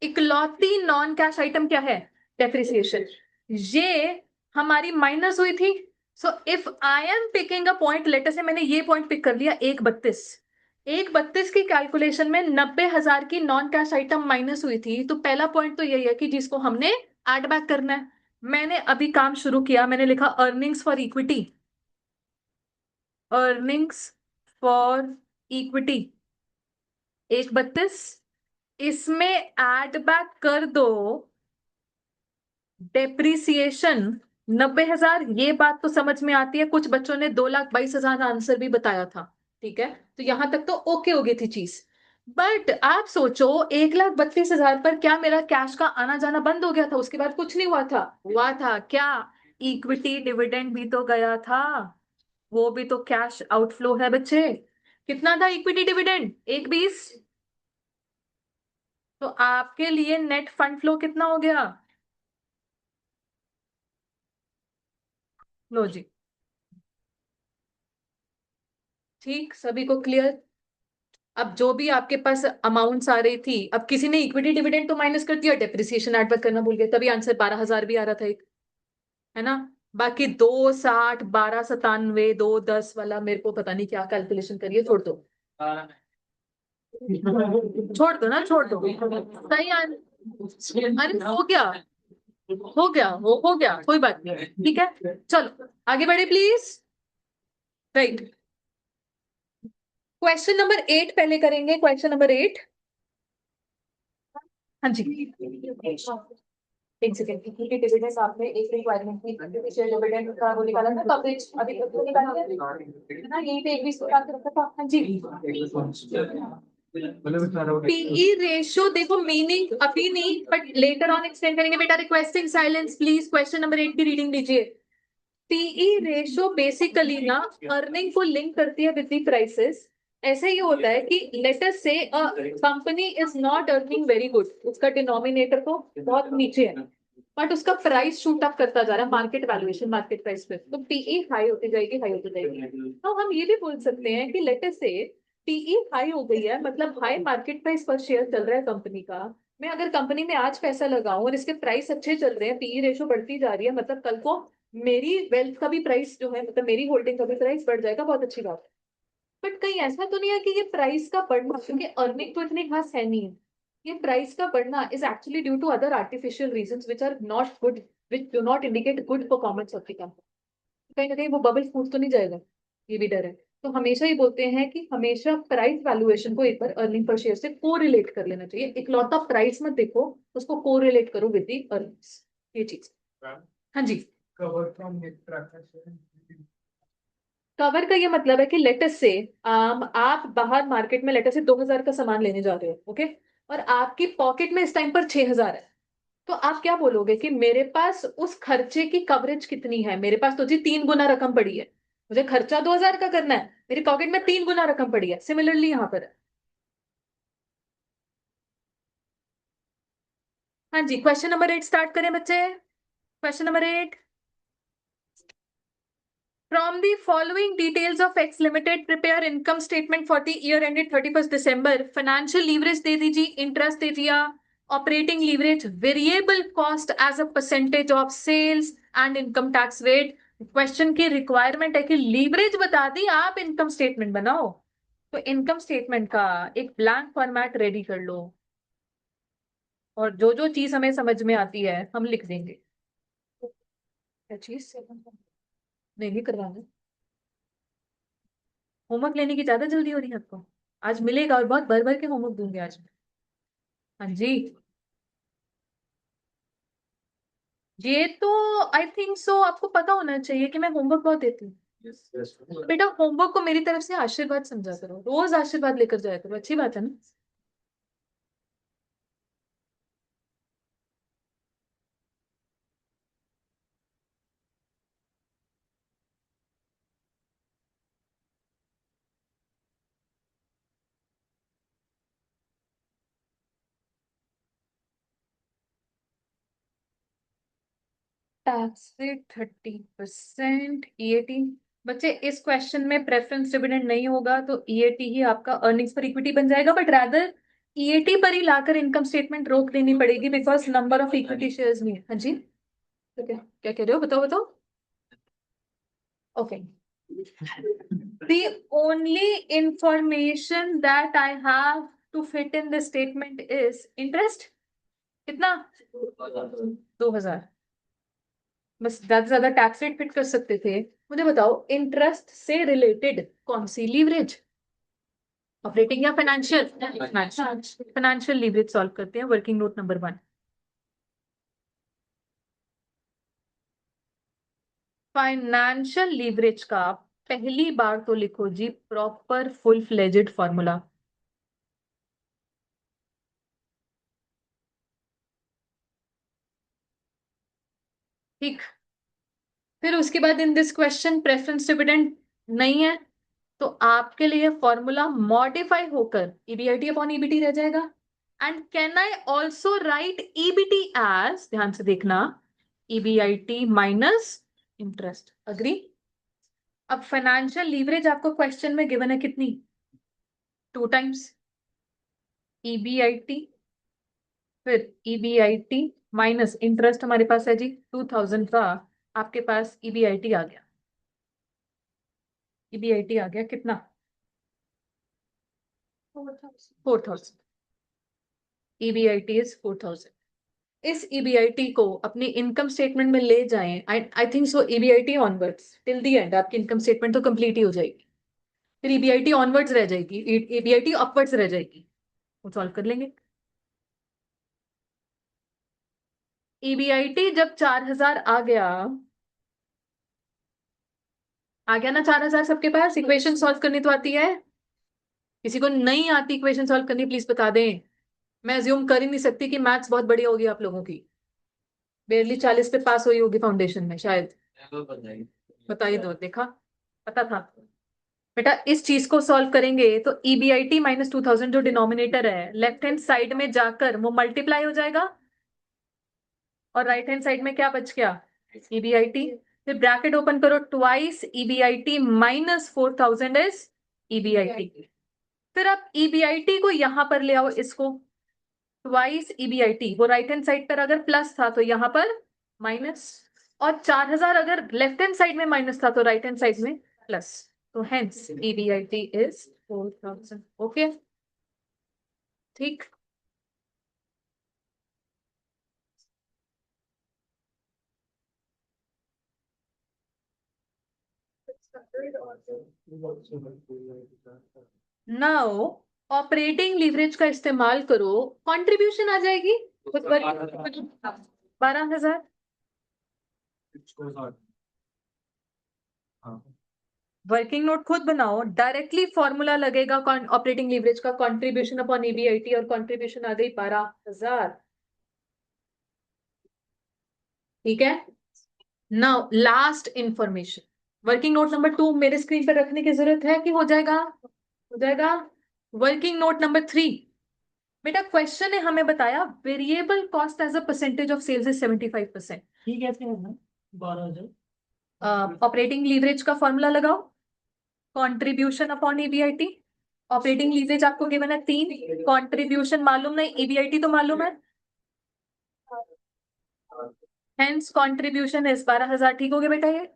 इकलौती नॉन कैश आइटम क्या है? डेप्रिसिएशन। ये हमारी माइनस हुई थी। So if I am picking a point, later से मैंने ये पॉइंट पिक कर लिया 1,32। 1,32 की कैलकुलेशन में 90,000 की नॉन कैश आइटम माइनस हुई थी। तो पहला पॉइंट तो यही है कि जिसको हमने एड बैक करना है। मैंने अभी काम शुरू किया, मैंने लिखा earnings for equity. Earnings for equity 1,32, इसमें एड बैक कर दो डेप्रिसिएशन 90,000। ये बात तो समझ में आती है। कुछ बच्चों ने 2,22,000 आंसर भी बताया था, ठीक है? तो यहां तक तो ओके हो गई थी चीज। बट आप सोचो 1,32,000 पर क्या मेरा कैश का आना जाना बंद हो गया था? उसके बाद कुछ नहीं हुआ था? हुआ था क्या? इक्विटी डिविडेंड भी तो गया था, वो भी तो कैश आउटफ्लो है बच्चे। कितना था इक्विटी डिविडेंड? 1,20। तो आपके लिए नेट फंड फ्लो कितना हो गया? लो जी, ठीक, सभी को क्लियर? अब जो भी आपके पास अमाउंट्स आ रही थी, अब किसी ने इक्विटी डिविडेंड तो माइनस कर दिया, डेप्रिसिएशन एड बैक करना भूल गए, तभी आंसर 12,000 भी आ रहा था एक, है ना? बाकी 2,60 12,97 2,10 वाला मेरे को पता नहीं क्या कैलकुलेशन करिए, छोड़ दो। छोड़ दो ना, छोड़ दो। सही अरे हो गया, हो गया, वो हो गया, कोई बात नहीं, ठीक है। चलो आगे बढ़े प्लीज। राइट, क्वेश्चन नंबर 8 पहले करेंगे। Question number 8। हाँ जी, एक सेकेंड। इक्विटी डिविडेंड आपने एक रिक्वायरमेंट थी, शेयर डिविडेंड का वो निकाला था, कवरेज अभी तक तो निकाला है ना, यही पे 1,20 निकाल के रखा था। हाँ जी, पीई रेशियो देखो, मीनिंग अभी नहीं बट लेटर ऑन एक्सप्लेन करेंगे। बेटा requesting silence please. Question number 8 की रीडिंग लीजिए। पीई रेशियो बेसिकली ना अर्निंग को लिंक करती है विद द प्राइसेस। ऐसे ही होता है कि लेट अस से a company is not earning very good, उसका डिनोमिनेटर तो बहुत नीचे है, बट उसका प्राइस शूट अप करता जा रहा है, मार्केट वैल्यूएशन, मार्केट प्राइस पे, तो पीई हाई होती जाएगी, हाई होती जाएगी। तो हम ये भी बोल सकते हैं कि लेट अस से पीई हाई हो गई है, मतलब हाई मार्केट प्राइस पर शेयर चल रहा है कंपनी का। मैं अगर कंपनी में आज पैसा लगाऊं और इसके प्राइस अच्छे चल रहे हैं, पीई रेशियो बढ़ती जा रही है, मतलब कल को मेरी वेल्थ का भी प्राइस जो है, मतलब मेरी होल्डिंग का भी प्राइस बढ़ जाएगा, बहुत अच्छी बात है। बट कहीं ऐसा तो नहीं है कि ये प्राइस का बढ़ना, क्योंकि अर्निंग तो इतनी खास है नहीं है, ये प्राइस का बढ़ना is actually due to other artificial reasons which are not good, which do not indicate good performance of the company. कहीं ना कहीं वो बबल फूट तो नहीं जाएगा, ये भी डर है। तो हमेशा ही बोलते हैं कि हमेशा प्राइस वैल्यूएशन को एक बार अर्निंग पर शेयर से कोरिलेट कर लेना चाहिए। इकलौता प्राइस मत देखो, उसको कोरिलेट करो विद द अर्निंग्स, ये चीज। हाँ जी। कवर का ये मतलब है कि लेटस से आप बाहर मार्केट में लेटस से 2000 का सामान लेने जा रहे हो, ओके, और आपकी पॉकेट में इस टाइम पर 6000 है। तो आप क्या बोलोगे कि मेरे पास उस खर्चे की कवरेज कितनी है? मेरे पास तो जी 3 गुना रकम पड़ी है, मुझे खर्चा 2000 का करना है, मेरी पॉकेट में 3 गुना रकम पड़ी है। सिमिलरली यहां पर है। हाँ जी, क्वेश्चन नंबर 8 स्टार्ट करें बच्चे। Question number 8, from the following details of X Limited, prepare income statement for the year ended 31st December. Financial leverage दे दीजिए, interest दे दिया, operating leverage, variable cost as a percentage of sales and income tax rate. Question की requirement है कि leverage बता दी, आप income statement बनाओ। तो income statement का एक ब्लैंक फॉर्मेट रेडी कर लो, और जो जो चीज हमें समझ में आती है हम लिख देंगे। क्या चीज नहीं करवाना? होमवर्क लेने की ज्यादा जल्दी हो रही है आपको? आज मिलेगा और बहुत भर भर के होमवर्क दूंगी आज मैं। हाँ जी, ये तो आई थिंक सो आपको पता होना चाहिए कि मैं होमवर्क बहुत देती हूँ। बेटा होमवर्क को मेरी तरफ से आशीर्वाद समझा करो, रोज आशीर्वाद लेकर जाया करो, अच्छी बात है ना। Tax rate 30%, EAT. बच्चे इस क्वेश्चन में प्रेफरेंस डिविडेंड नहीं होगा, तो ईएटी ही आपका अर्निंग्स पर इक्विटी बन जाएगा, बट रादर ईएटी पर ही लाकर इनकम स्टेटमेंट रोक देनी पड़ेगी, because number of equity shares नहीं है। हाँ जी, तो क्या क्या कह रहे हो, बताओ बताओ। Okay, the only information that I have to fit in this statement is interest। कितना? 2000। बस ज्यादा से ज्यादा टैक्स रेट फिट कर सकते थे। मुझे बताओ इंटरेस्ट से रिलेटेड कौन सी लीवरेज, ऑपरेटिंग या फाइनेंशियल? फाइनेंशियल लीवरेज सॉल्व करते हैं, working note number 1। Financial leverage का पहली बार तो लिखो जी प्रॉपर फुल फ्लेजेड फॉर्मूला। ठीक, फिर उसके बाद in this question preference dividend नहीं है, तो आपके लिए फॉर्मूला मॉडिफाई होकर ईबीआईटी अपॉन ईबीटी रह जाएगा। And can I also write EBT as, ध्यान से देखना, ईबीआईटी माइनस इंटरेस्ट। अग्री? अब फाइनेंशियल लीवरेज आपको क्वेश्चन में गिवन है कितनी? 2 टाइम्स ईबीआईटी, फिर ईबीआईटी माइनस इंटरेस्ट हमारे पास है जी 2000 का, आपके पास ईबीआईटी आ गया। ईबीआईटी आ गया कितना? 4000। EBIT is 4000। इस ईबीआईटी को अपनी इनकम स्टेटमेंट में ले जाएं। आई think so EBIT onwards till the end आपकी इनकम स्टेटमेंट तो कंप्लीट ही हो जाएगी, फिर ईबीआईटी ऑनवर्ड्स रह जाएगी, ईबीआईटी अपवर्ड्स रह जाएगी, वो सॉल्व कर लेंगे। ईबीआईटी जब 4000 आ गया ना, 4000 सबके पास, इक्वेशन सॉल्व करनी तो आती है? किसी को नहीं आती इक्वेशन सॉल्व करनी प्लीज बता दें। मैं अज्यूम कर ही नहीं सकती कि मैथ्स बहुत बढ़िया होगी आप लोगों की, बेरली 40 पे पास हुई होगी फाउंडेशन में शायद। बताइए दो, देखा, पता था। बेटा इस चीज को सॉल्व करेंगे तो ईबीआईटी माइनस 2000 जो डिनोमिनेटर है लेफ्ट हैंड साइड में जाकर वो मल्टीप्लाई हो जाएगा, और राइट हैंड साइड में क्या बच गया? ईबीआईटी। फिर ब्रैकेट ओपन करो, twice EBIT minus 4000 is EBIT. फिर आप ईबीआईटी को यहां पर ले आओ, इसको ट्वाइस ईबीआईटी, वो राइट हैंड साइड पर अगर प्लस था तो यहां पर माइनस, और 4000 अगर लेफ्ट हैंड साइड में माइनस था तो राइट हैंड साइड में प्लस, तो हेंस ईबीआईटी इज 4000। ओके, ठीक। नाउ ऑपरेटिंग लीवरेज का इस्तेमाल करो, कंट्रीब्यूशन आ जाएगी 12,000। वर्किंग नोट खुद बनाओ, डायरेक्टली फॉर्मूला लगेगा ऑपरेटिंग लीवरेज का, कंट्रीब्यूशन अपॉन ईबीआईटी, और कंट्रीब्यूशन आ गई 12,000। ठीक है। Now last information, working note number 2 मेरे स्क्रीन पर रखने की जरूरत है कि हो जाएगा? हो जाएगा। वर्किंग नोट नंबर 3, बेटा क्वेश्चन है, हमें बताया variable cost as a percentage of sales is 75%।
ठीक है, फिर 12,000।
ऑपरेटिंग लीवरेज का फॉर्मूला लगाओ, contribution upon EBIT. Operating leverage आपको गिवन है 3, कंट्रीब्यूशन मालूम नहीं, ईबीआईटी तो मालूम है, हेंस कंट्रीब्यूशन इज 12,000। ठीक हो गया बेटा ये?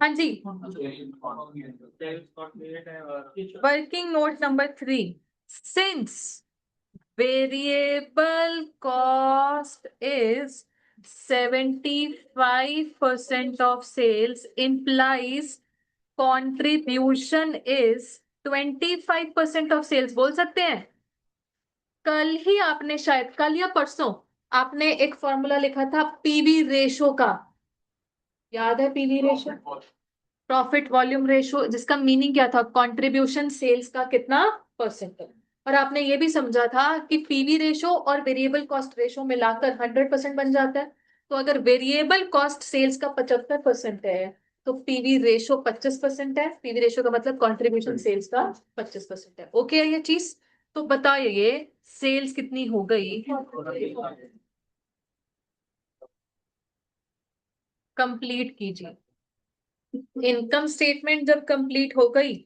हाँ जी। Working note number 3, since variable cost is 75% of sales implies contribution is 25% of sales। बोल सकते हैं? कल ही आपने, शायद कल या परसों, आपने एक फॉर्मूला लिखा था पीवी रेशो का, याद है? PV ratio, profit volume ratio, जिसका मीनिंग क्या था? कंट्रीब्यूशन सेल्स का कितना परसेंट है। और आपने ये भी समझा था कि पीवी रेशो और वेरिएबल कॉस्ट रेशो मिलाकर 100% बन जाता है। तो अगर वेरिएबल कॉस्ट सेल्स का 75% है तो पीवी रेशो 25% है। पीवी रेशो का मतलब कंट्रीब्यूशन सेल्स का 25% है। ओके है ये चीज? तो बताइए सेल्स कितनी हो गई? कंप्लीट कीजिए। इनकम स्टेटमेंट जब कंप्लीट हो गई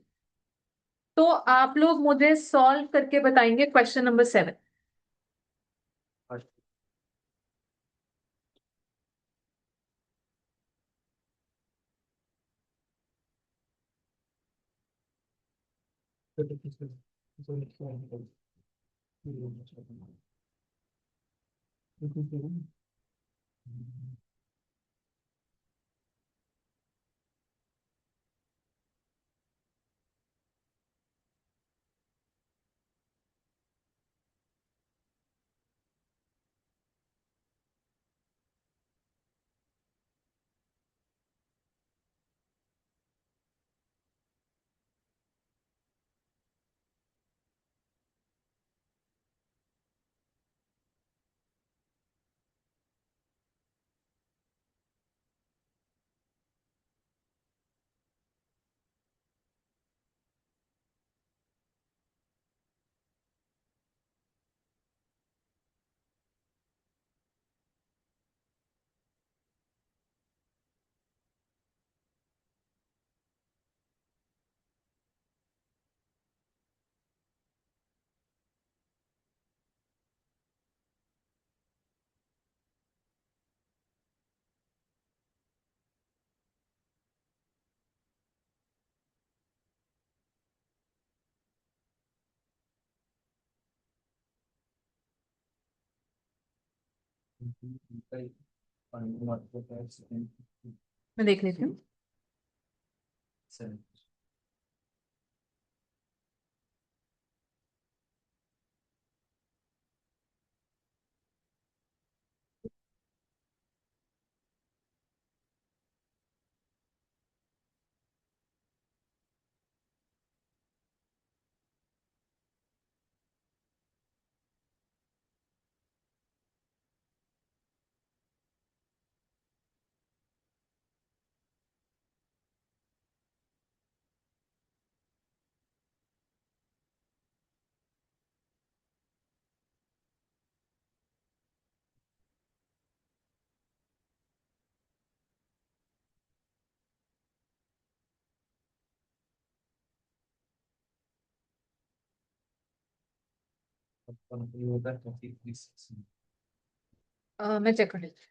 तो आप लोग मुझे सॉल्व करके बताएंगे क्वेश्चन नंबर 7। मैं देख लेती हूँ। मैं चेक कर लेती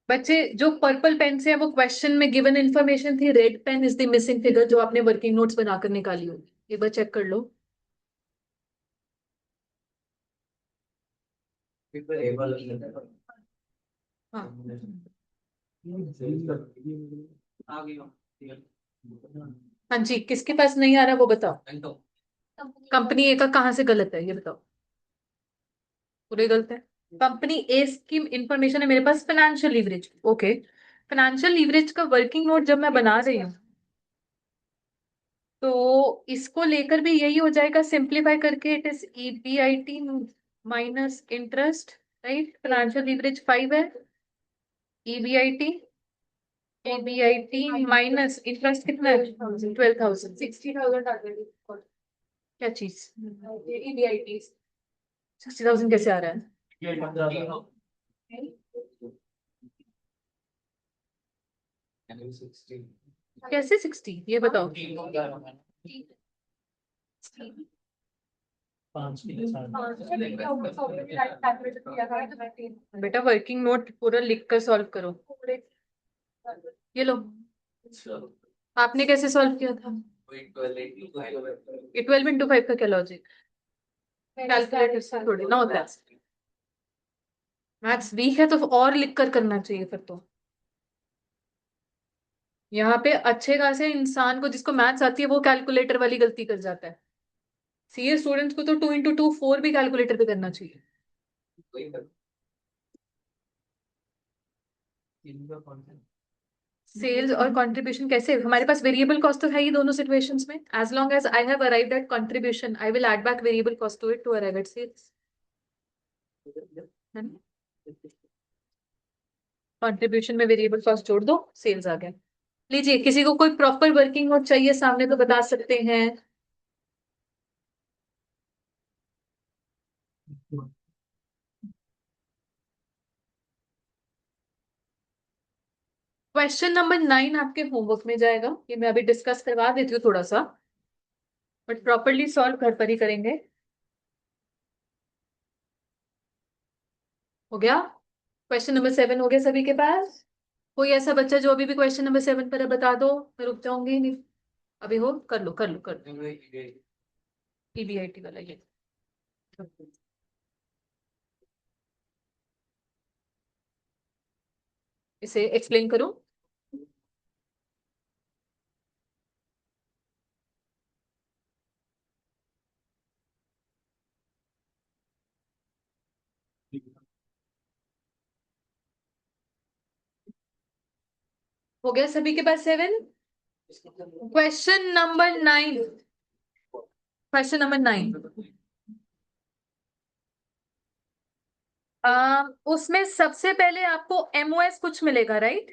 बच्चे जो पर्पल पेन से है वो क्वेश्चन में गिवन इन्फॉर्मेशन थी, red pen is the missing figure जो आपने वर्किंग नोट्स बनाकर निकाली होगी, एक बार चेक कर लो। हाँ हाँ जी, किसके पास नहीं आ रहा वो बताओ। कंपनी ए का कहाँ से गलत है ये बताओ। पूरे गलत है। कंपनी ए की इंफॉर्मेशन है मेरे पास financial leverage, okay. Financial leverage का वर्किंग नोट जब मैं बना रही हूँ तो इसको लेकर भी यही हो जाएगा, सिंप्लीफाई करके it is EBIT minus interest, right. Financial leverage 5 है, ईबीआईटी ईबीआईटी माइनस इंटरेस्ट कितना है 12,000, 60,000 आ गई। क्या चीज ईबीआईटी 60,000 कैसे आ रहा है? कैसे 60 ये बताओ। बेटा वर्किंग नोट पूरा लिख कर सॉल्व करो। ये लो, आपने कैसे सॉल्व किया था? 12 into 5 का क्या लॉजिक? कैलकुलेटर से थोड़ी ना होता है। मैथ्स वीक है तो और लिख कर करना चाहिए फिर तो। यहाँ पे अच्छे खासे इंसान को जिसको मैथ्स आती है वो कैलकुलेटर वाली गलती कर जाता है। सीए स्टूडेंट्स को तो 2 into 2 4 भी कैलकुलेटर पे करना चाहिए। सेल्स और कंट्रीब्यूशन कैसे, हमारे पास वेरिएबल कॉस्ट तो है ही दोनों सिचुएशंस में। As long as I have arrived at contribution I will add back variable cost to it to arrive at sales. Contribution में वेरिएबल कॉस्ट जोड़ दो, सेल्स आ गया। लीजिए, किसी को कोई प्रॉपर वर्किंग नोट चाहिए सामने तो बता सकते हैं। क्वेश्चन नंबर 9 आपके होमवर्क में जाएगा, ये मैं अभी डिस्कस करवा देती हूँ थोड़ा सा, बट प्रॉपरली सॉल्व घर पर ही करेंगे। हो गया? क्वेश्चन नंबर 7 हो गया सभी के पास? कोई ऐसा बच्चा जो अभी भी क्वेश्चन नंबर 7 पर है बता दो, मैं रुक जाऊंगी नहीं। अभी हो, कर लो कर लो कर लो। ईबीआईटी वाला ये इसे एक्सप्लेन करूं? हो गया सभी के पास 7? क्वेश्चन नंबर 9, क्वेश्चन नंबर 9 उसमें सबसे पहले आपको एमओएस कुछ मिलेगा, राइट?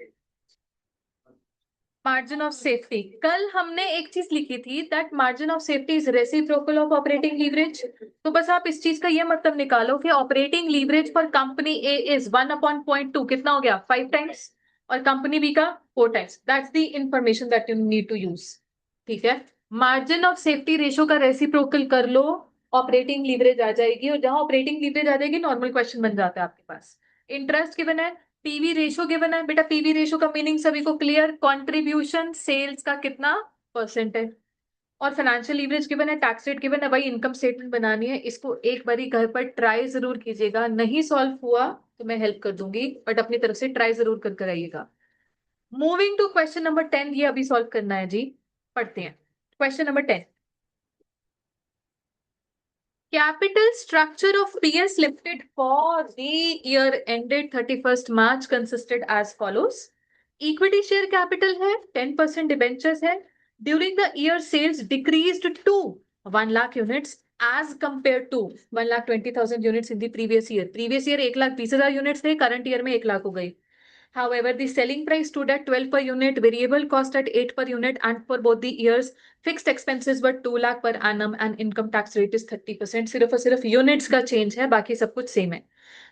Margin of safety. कल हमने एक चीज लिखी थी that margin of safety is reciprocal of operating leverage. तो बस आप इस चीज का ये मतलब निकालो कि operating leverage for company A is 1/0.2, कितना हो गया 5 टाइम्स, और कंपनी बी का 4 times. That's the information that you need to use. ठीक है, मार्जिन ऑफ सेफ्टी रेशो का रेसिप्रोकल कर लो, ऑपरेटिंग लीवरेज आ जाएगी, और जहां ऑपरेटिंग लीवरेज आ जाएगी नॉर्मल क्वेश्चन बन जाता है आपके पास। इंटरेस्ट गिवन है, पीवी रेशो गिवन है। बेटा पीवी रेशो का मीनिंग सभी को क्लियर, कंट्रीब्यूशन सेल्स का कितना परसेंट है। और फाइनेंशियल लीवरेज गिवन है, टैक्स रेट गिवन है। भाई इनकम स्टेटमेंट बनानी है, इसको एक बारी घर पर ट्राई जरूर कीजिएगा, नहीं सॉल्व हुआ तो मैं हेल्प कर दूंगी, बट अपनी तरफ से ट्राई जरूर कर कर आइएगा। मूविंग टू क्वेश्चन नंबर 10, ये अभी सॉल्व करना है जी। पढ़ते हैं question number 10। Capital structure of PS Limited for the year ended 31st March consisted as follows. Equity share capital है 10% debentures है. During the year sales decreased to 1 lakh units as compared to 1,20,000 units in the previous year. Previous year 1,20,000 units थे, current year में 1 lakh हो गई. However, the selling price stood at 12 per unit, variable cost at 8 per unit, and for both the years, fixed expenses were 2 lakh per annum and income tax rate is 30%. सिर्फ और सिर्फ units का change है, बाकी सब कुछ same है.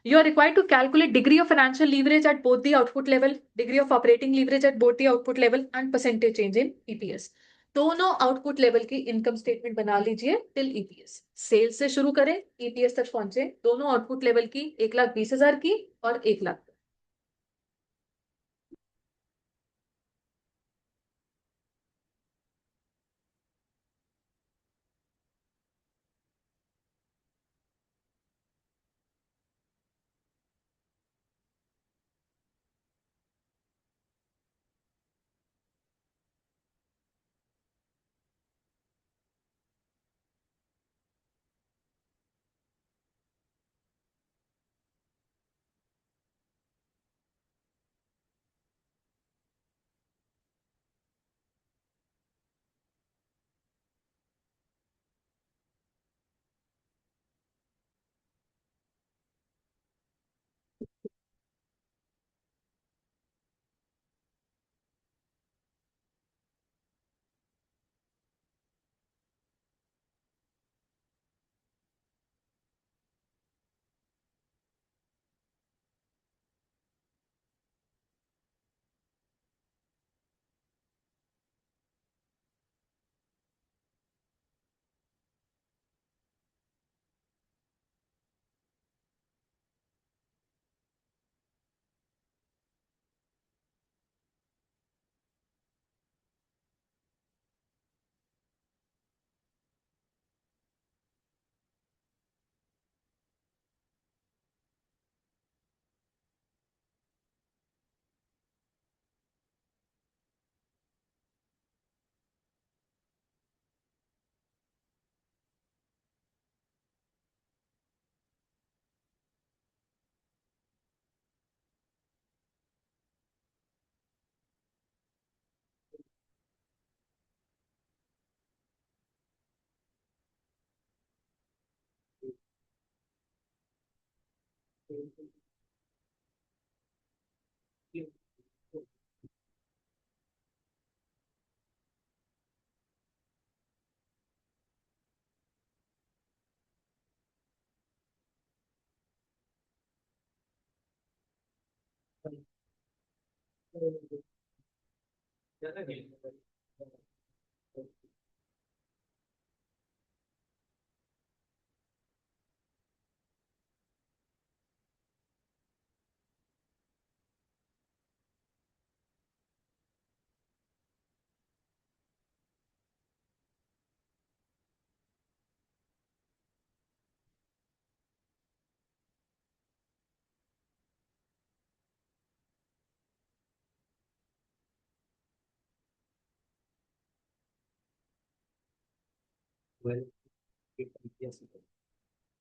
You are required to calculate degree of financial leverage at both the output level, degree of operating leverage at both the output level, and percentage change in EPS. दोनों output level की income statement बना लीजिए till EPS. Sales से शुरू करें, EPS तक पहुंचे. दोनों आउटपुट लेवल की 1,20,000 की और 1 लाख.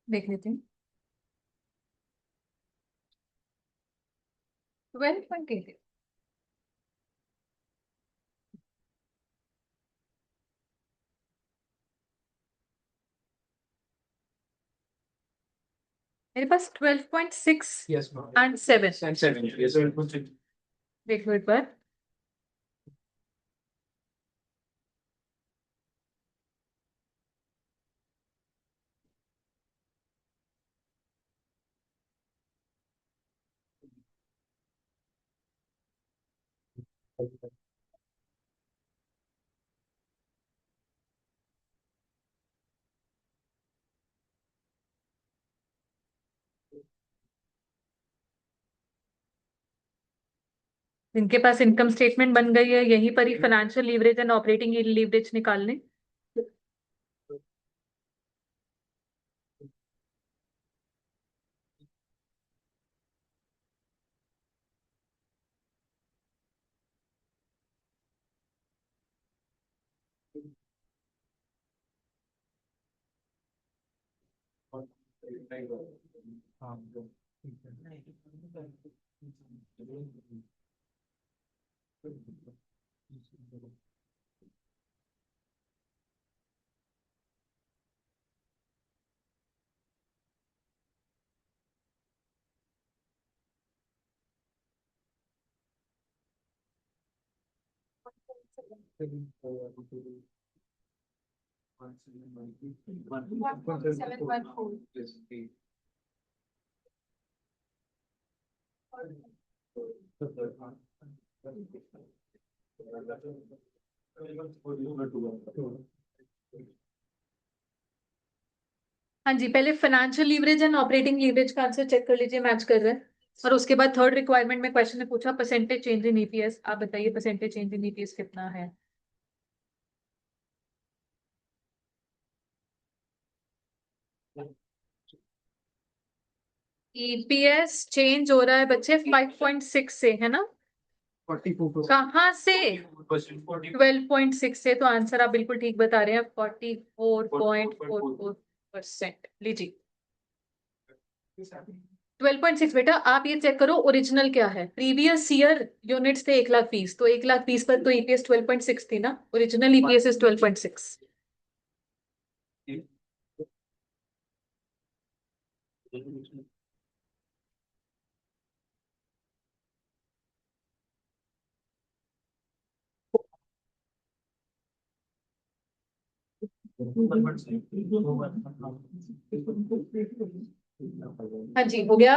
देख लेते हैं. 12.8. मेरे पास 12.6
Yes, ma'am.
and 7.
And 7. Yes, 12.6.
देख लो एक बार. इनके पास इनकम स्टेटमेंट बन गई है, यहीं पर ही financial leverage and operating leverage निकालने. हाँ जी, पहले financial leverage and operating leverage का आंसर चेक कर लीजिए, मैच कर रहे हैं। और उसके बाद थर्ड रिक्वायरमेंट में क्वेश्चन ने पूछा परसेंटेज चेंज इन ईपीएस। आप बताइए परसेंटेज चेंज इन ईपीएस कितना है। ईपीएस चेंज हो रहा है बच्चे 5.6 से, है ना?
44
कहाँ से? 12.6 से। तो आंसर आप बिल्कुल ठीक बता रहे हैं, 44.44%। लीजिए 12.6। बेटा आप ये चेक करो ओरिजिनल क्या है। प्रीवियस ईयर यूनिट्स थे 1,20,000, तो 1,20,000 पर तो ईपीएस 12.6 थी ना। Original EPS is 12.6। हाँ जी, हो गया।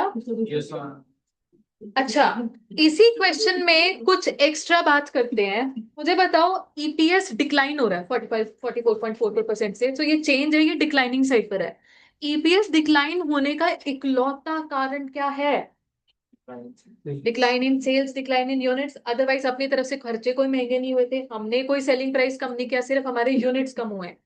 अच्छा, इसी क्वेश्चन में कुछ एक्स्ट्रा बात करते हैं। मुझे बताओ ईपीएस डिक्लाइन हो रहा है 44.44% से, तो ये चेंज है, ये डिक्लाइनिंग साइड पर है। ईपीएस डिक्लाइन होने का इकलौता कारण क्या है? Decline in sales, decline in units. Otherwise अपनी तरफ से खर्चे कोई महंगे नहीं हुए थे, हमने कोई सेलिंग प्राइस कम नहीं किया, सिर्फ हमारे यूनिट्स कम हुए।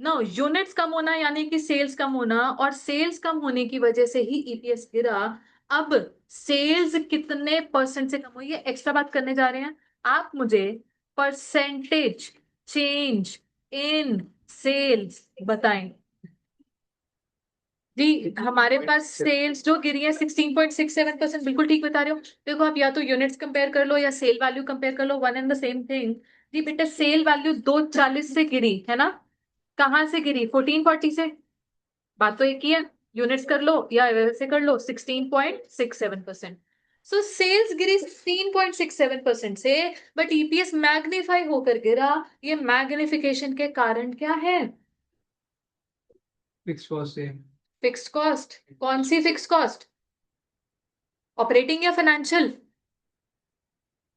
नो, यूनिट्स कम होना यानी कि सेल्स कम होना, और सेल्स कम होने की वजह से ही ईपीएस गिरा। अब सेल्स कितने परसेंट से कम हुई है, एक्स्ट्रा बात करने जा रहे हैं। आप मुझे परसेंटेज चेंज इन सेल्स बताएं। जी, हमारे पास सेल्स जो गिरी है 16.67%, बिल्कुल ठीक बता रहे हो। देखो आप या तो यूनिट्स कंपेयर कर लो या सेल वैल्यू कंपेयर कर लो, one and the same thing. जी बेटा, सेल वैल्यू 240 से गिरी है ना। कहाँ से गिरी? 1440 से। बात तो एक ही है, यूनिट्स कर लो या वैसे कर लो। 16.67%। सो सेल्स गिरी 16.67% से, बट ईपीएस मैग्नीफाई होकर गिरा। ये मैग्निफिकेशन के कारण क्या है?
फिक्स कॉस्ट है।
Fixed cost. कौन सी फिक्स्ड कॉस्ट? ऑपरेटिंग या फाइनेंशियल?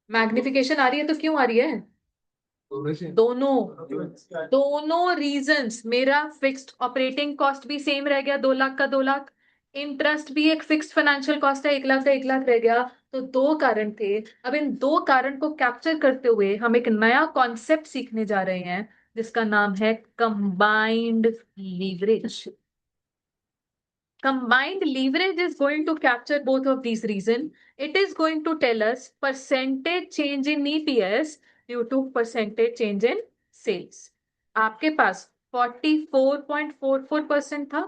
मैग्निफिकेशन आ रही है तो क्यों आ रही है? दोनों। दोनों रीजंस। मेरा फिक्स्ड ऑपरेटिंग कॉस्ट भी सेम रह गया, 2 लाख का 2 लाख। इंटरेस्ट भी एक फिक्स्ड फाइनेंशियल कॉस्ट है, 1 लाख का 1 लाख रह गया। तो दो कारण थे। अब इन दो कारण को कैप्चर करते हुए हम एक नया कॉन्सेप्ट सीखने जा रहे हैं, जिसका नाम है combined leverage. Combined leverage is going to capture both of these reasons. It is going to tell us percentage change in EPS due to percentage change in sales. आपके पास 44.44% था,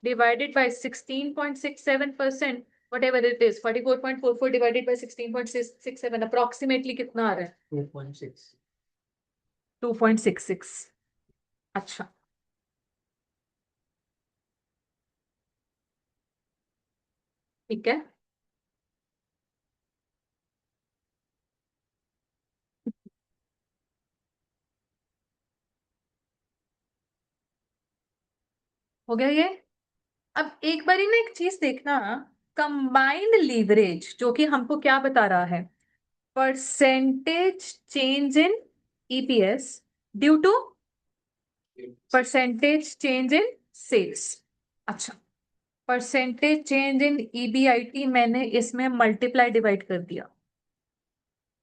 divided by 16.67%, whatever it is, 44.44 divided by 16.67, approximately कितना आ रहा है?
2.6।
2.66। अच्छा, ठीक है। हो गया ये। अब एक बारी ना एक चीज देखना, कंबाइंड लीवरेज जो कि हमको क्या बता रहा है? Percentage change in EPS due to percentage change in sales. अच्छा, परसेंटेज चेंज इन ईबीआईटी मैंने इसमें मल्टीप्लाई डिवाइड कर दिया।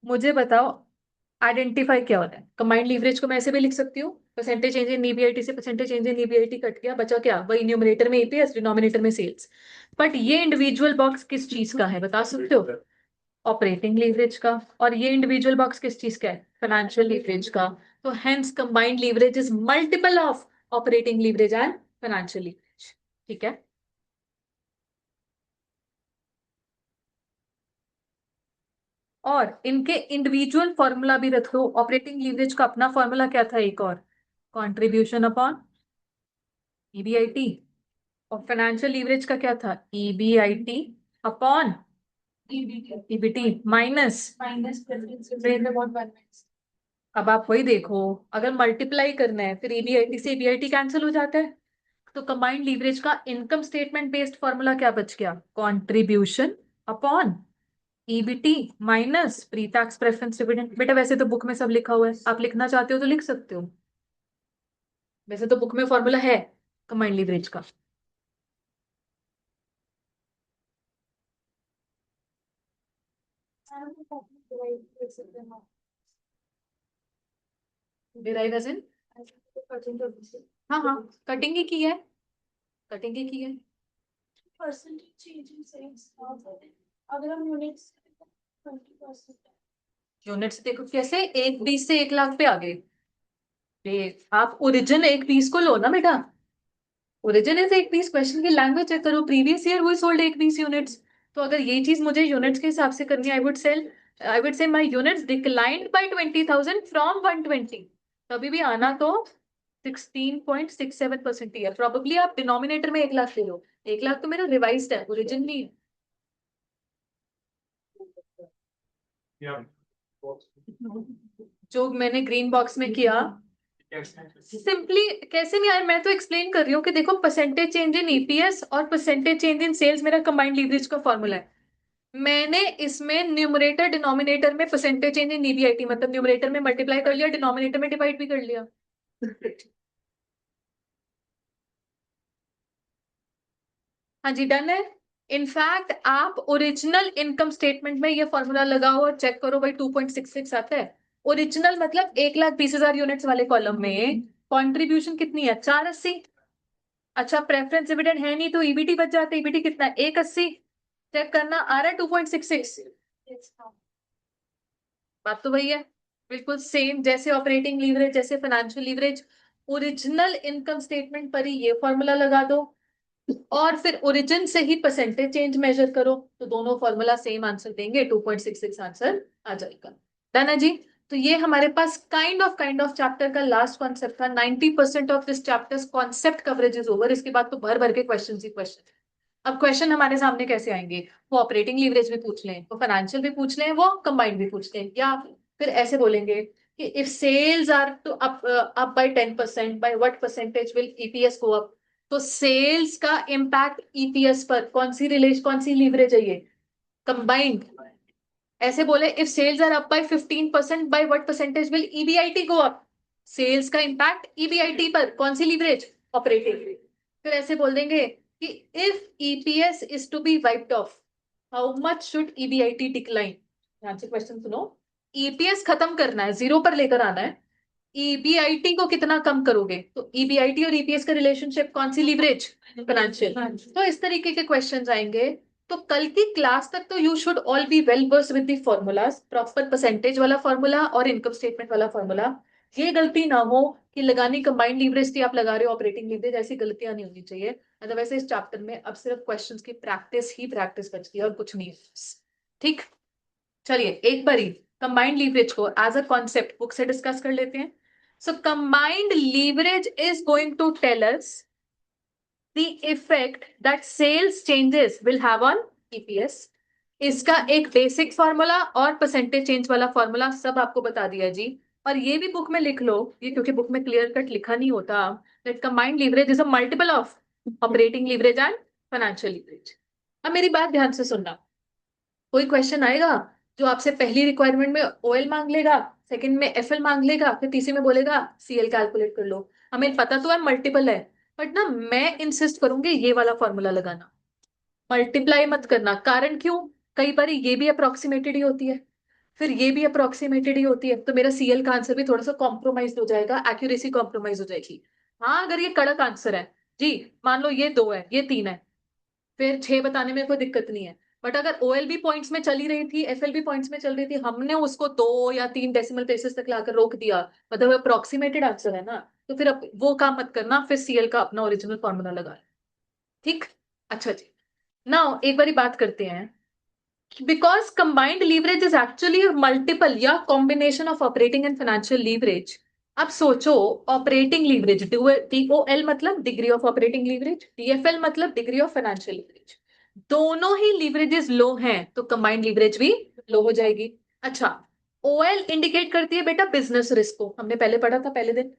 मुझे बताओ आइडेंटिफाई क्या होता है? कंबाइंड लीवरेज को मैं ऐसे भी लिख सकती हूँ, परसेंटेज चेंज इन ईबीआईटी से percentage change in EBIT cut गया, बचा क्या? वही न्यूमरेटर में ईपीएस, डिनोमिनेटर में सेल्स। बट ये इंडिविजुअल बॉक्स किस चीज का है, बता सकते हो? ऑपरेटिंग लीवरेज का। और ये इंडिविजुअल बॉक्स किस चीज का है? फाइनेंशियल लीवरेज का। तो hence combined leverage is multiple of operating leverage and financial leverage. ठीक है। और इनके इंडिविजुअल फॉर्मूला भी रख लो। ऑपरेटिंग लीवरेज का अपना फॉर्मूला क्या था, एक और कंट्रीब्यूशन अपॉन ईबीआईटी, और फाइनेंशियल लीवरेज का क्या था, ईबीआईटी अपॉन ईबीटी माइनस। अब आप वही देखो, अगर मल्टीप्लाई करना है फिर ईबीआईटी से ईबीआईटी कैंसिल हो जाता है, तो कंबाइंड लीवरेज का इनकम स्टेटमेंट बेस्ड फॉर्मूला क्या बच गया, contribution upon EBT minus pre tax preference dividend. बेटा वैसे तो बुक में सब लिखा हुआ है, आप लिखना चाहते हो तो लिख सकते हो, वैसे तो बुक में फॉर्मूला है कंबाइंड लीवरेज का। डिराइव एज इन, हाँ हाँ कटिंग ही की है, कटिंग ही की है।
परसेंटेज चेंज इन सेल्स अगर हम यूनिट्स 20%।
यूनिट्स देखो कैसे, 1 20 से 1 लाख पे आ गए। ये आप ओरिजिन 1 20 को लो ना बेटा, ओरिजिन इज 1 20, क्वेश्चन की लैंग्वेज चेक करो, प्रीवियस ईयर हुई सोल्ड 1 20 यूनिट्स। तो अगर ये चीज मुझे यूनिट्स के हिसाब से करनी है, I would say my units declined bye 20,000 from 120। तभी भी आना तो 16.67% ही है। प्रोबेबली आप डिनोमिनेटर में 1 लाख ले लो, 1 लाख तो मेरा रिवाइज्ड है, ओरिजिन नहीं है।
Yeah.
जो मैंने ग्रीन बॉक्स में किया सिंपली कैसे नहीं आया, मैं तो एक्सप्लेन कर रही हूँ कि देखो परसेंटेज चेंज इन ईपीएस और परसेंटेज चेंज इन सेल्स मेरा कंबाइंड लीवरेज का फॉर्मूला है। मैंने इसमें न्यूमरेटर डिनोमिनेटर में परसेंटेज चेंज इन ईबीआईटी, मतलब न्यूमरेटर में मल्टीप्लाई कर लिया, डिनोमिनेटर में डिवाइड भी कर लिया। हाँ जी डन है। इनफैक्ट आप ओरिजिनल इनकम स्टेटमेंट में ये फॉर्मूला लगाओ और चेक करो भाई 2.66 आता है। ओरिजिनल मतलब 1,20,000 यूनिट्स वाले कॉलम में कंट्रीब्यूशन कितनी है, 480। अच्छा प्रेफरेंस डिविडेंड है नहीं तो ईबीटी बच जाता है, ईबीटी कितना है, 180। चेक करना आ रहा है 2.66। बात तो वही है, बिल्कुल सेम जैसे ऑपरेटिंग लीवरेज जैसे financial leverage. Original income statement पर ही ये फॉर्मूला लगा दो और फिर ओरिजिन से ही परसेंटेज चेंज मेजर करो, तो दोनों फॉर्मूला सेम आंसर देंगे, 2.66 आंसर आ जाएगा। डन है जी। तो ये हमारे पास काइंड ऑफ चैप्टर का लास्ट कॉन्सेप्ट था। 90% of this chapters concept coverage is over. इसके बाद तो भर भर के क्वेश्चन ही क्वेश्चन। अब क्वेश्चन हमारे सामने कैसे आएंगे, वो ऑपरेटिंग लीवरेज भी पूछ लें, वो फाइनेंशियल भी पूछ लें, वो कंबाइंड भी पूछ लें, या फिर ऐसे बोलेंगे कि if sales are to up by 10%, by what percentage will EPS go up. तो सेल्स का इम्पैक्ट ईपीएस पर कौन सी लीवरेज है ये, कंबाइंड। ऐसे बोले if sales are up by 15%, by what percentage will EBIT go up. Sales का इम्पैक्ट ईबीआईटी पर कौन सी लीवरेज, ऑपरेटिंग। फिर ऐसे बोल देंगे कि if EPS is to be wiped off, how much should EBIT decline. ध्यान से क्वेश्चन सुनो, ईपीएस खत्म करना है, जीरो पर लेकर आना है, ईबीआईटी को कितना कम करोगे, तो ईबीआईटी और ईपीएस का रिलेशनशिप कौन सी लीवरेज, फाइनेंशियल। तो इस तरीके के क्वेश्चंस आएंगे। तो कल की क्लास तक तो you should all be well versed with the formulas, proper percentage वाला फॉर्मूला और इनकम स्टेटमेंट वाला फॉर्मूला। ये गलती ना हो कि लगानी कंबाइंड लीवरेज थी आप लगा रहे हो ऑपरेटिंग लीवरेज, ऐसी गलतियां नहीं होनी चाहिए। मतलब वैसे इस चैप्टर में अब सिर्फ क्वेश्चंस की प्रैक्टिस ही प्रैक्टिस बचती है और कुछ नहीं है। ठीक, चलिए एक बार कंबाइंड लीवरेज को एज अ कॉन्सेप्ट बुक से डिस्कस कर लेते हैं। So combined leverage is going to tell us the effect that sales changes will have on EPS। इसका एक बेसिक फॉर्मूला और परसेंटेज चेंज वाला फॉर्मूला सब आपको बता दिया जी। और ये भी बुक में लिख लो, ये क्योंकि बुक में क्लियर कट लिखा नहीं होता, that combined leverage is a multiple of operating leverage and financial leverage. अब मेरी बात ध्यान से सुनना, कोई क्वेश्चन आएगा जो आपसे पहली रिक्वायरमेंट में ओएल मांग लेगा, सेकंड में एफएल मांग लेगा, फिर तीसरे में बोलेगा सीएल कैलकुलेट कर लो। हमें पता तो है मल्टीपल है, बट ना मैं इंसिस्ट करूंगी ये वाला फॉर्मूला लगाना, मल्टीप्लाई मत करना। कारण क्यों, कई बार ये भी अप्रोक्सीमेटेड ही होती है, फिर ये भी अप्रोक्सीमेटेड ही होती है, तो मेरा सीएल का आंसर भी थोड़ा सा कॉम्प्रोमाइज हो जाएगा, एक्यूरेसी कॉम्प्रोमाइज हो जाएगी। हाँ अगर ये कड़क आंसर है जी, मान लो ये 2 है ये 3 है, फिर 6 बताने में कोई दिक्कत नहीं है। बट अगर ओएल भी पॉइंट्स में चली रही थी, एफएल भी पॉइंट्स में चल रही थी, हमने उसको 2 या 3 डेसिमल प्लेसेस तक लाकर रोक दिया, मतलब अप्रोक्सीमेटेड आंसर है ना, तो फिर अब वो काम मत करना, फिर सीएल का अपना ओरिजिनल फॉर्मूला लगा। ठीक, अच्छा जी। नाउ एक बारी बात करते हैं Because combined leverage is actually a multiple या combination of operating and financial leverage. अब सोचो ऑपरेटिंग लीवरेज DOL मतलब degree of operating leverage, DFL मतलब डिग्री ऑफ फाइनेंशियल लीवरेज। दोनों ही लीवरेजेस लो हैं तो कंबाइंड लीवरेज भी लो हो जाएगी। अच्छा, OL इंडिकेट करती है बेटा बिजनेस रिस्क को, हमने पहले पढ़ा था पहले दिन।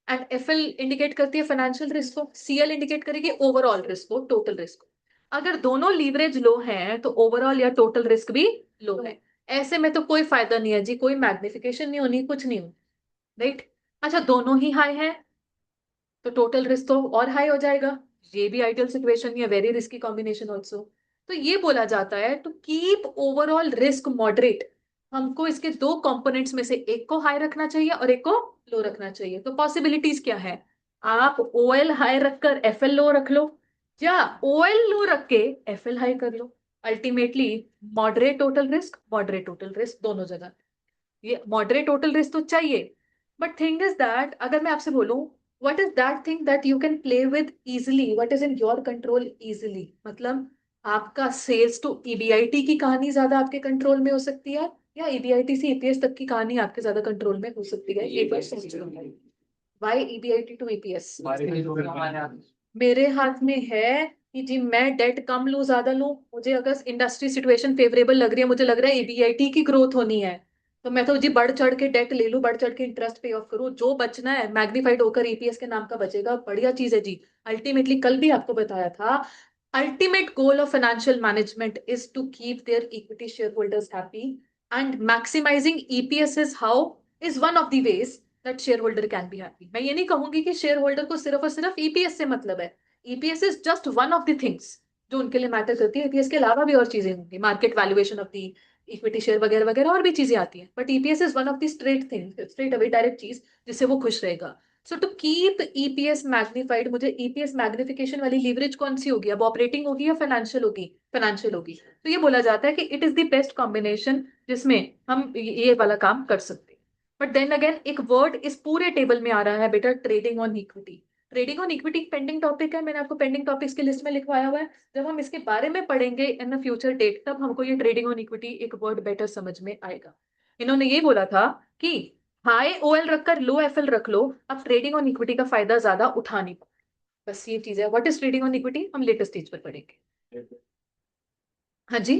एंड FL इंडिकेट करती है फाइनेंशियल रिस्क को, CL इंडिकेट करेगी ओवरऑल रिस्क को, टोटल रिस्क को। अगर दोनों लीवरेज लो हैं तो ओवरऑल या टोटल रिस्क भी लो है। ऐसे में तो कोई फायदा नहीं है जी, कोई मैग्निफिकेशन नहीं होनी, कुछ नहीं होनी, राइट। अच्छा, दोनों ही हाई है तो टोटल रिस्क तो और हाई हो जाएगा। ये भी आइडियल सिचुएशन या वेरी रिस्की कॉम्बिनेशन ऑल्सो। तो ये बोला जाता है to keep overall risk moderate, हमको इसके दो कंपोनेंट्स में से एक को हाई रखना चाहिए और एक को लो रखना चाहिए। तो पॉसिबिलिटीज क्या है? आप OL हाई रखकर FL लो रख लो, या OL लो रख के FL हाई कर लो। अल्टीमेटली मॉडरेट टोटल रिस्क दोनों जगह। ये मॉडरेट टोटल रिस्क तो चाहिए, बट थिंग इज दैट अगर मैं आपसे बोलूं what is that thing that you can play with easily, what is in your control easily, मतलब आपका सेल्स टू EBIT की कहानी ज्यादा आपके कंट्रोल में हो सकती है, या EBIT से EPS तक की कहानी आपके ज्यादा कंट्रोल में हो सकती है। ये question why EBIT to EPS मेरे हाथ में है कि जी मैं डेट कम लूं ज्यादा लूं। मुझे अगर इंडस्ट्री सिचुएशन फेवरेबल लग रही है, मुझे लग रहा है EBIT की ग्रोथ होनी है, तो मैं तो जी बढ़ चढ़ के डेट ले लूं, बढ़ चढ़ के इंटरेस्ट पे ऑफ करूं, जो बचना है मैग्नीफाइड होकर EPS के नाम का बचेगा, बढ़िया चीज है जी। अल्टीमेटली कल भी आपको बताया था, ultimate goal of financial management is to keep their equity shareholders happy, and maximising EPS is how, is one of the ways that shareholder can be happy. मैं ये नहीं कहूंगी कि शेयर होल्डर को सिर्फ और सिर्फ EPS से मतलब है। EPS is just one of the things जो उनके लिए मैटर करती है। EPS के अलावा भी और चीजें होंगी, market valuation of the equity share वगैरह वगैरह और भी चीजें आती हैं, but EPS is one of the straight thing, straight away direct चीज जिससे वो खुश रहेगा। सो टू कीप EPS मैग्नीफाइड, मुझे EPS मैग्निफिकेशन वाली लीवरेज कौन सी होगी? अब ऑपरेटिंग होगी या फाइनेंशियल होगी? फाइनेंशियल होगी। तो ये बोला जाता है कि it is the best combination जिसमें हम ये वाला काम कर सकते हैं। बट देन अगेन एक वर्ड इस पूरे टेबल में आ रहा है बेटा, trading on equity. Trading on equity pending topic है, मैंने आपको पेंडिंग टॉपिक्स की लिस्ट में लिखवाया हुआ है। जब हम इसके बारे में पढ़ेंगे इन द फ्यूचर डेट, तब हमको ये ट्रेडिंग ऑन इक्विटी एक वर्ड बेटर समझ में आएगा। इन्होंने ये बोला था कि हाई OL रखकर लो FL रख लो, अब ट्रेडिंग ऑन इक्विटी का फायदा ज्यादा उठा नहीं पाओ। बस ये चीज है। What is trading on equity हम लेटेस्ट स्टेज पर पढ़ेंगे। हाँ जी,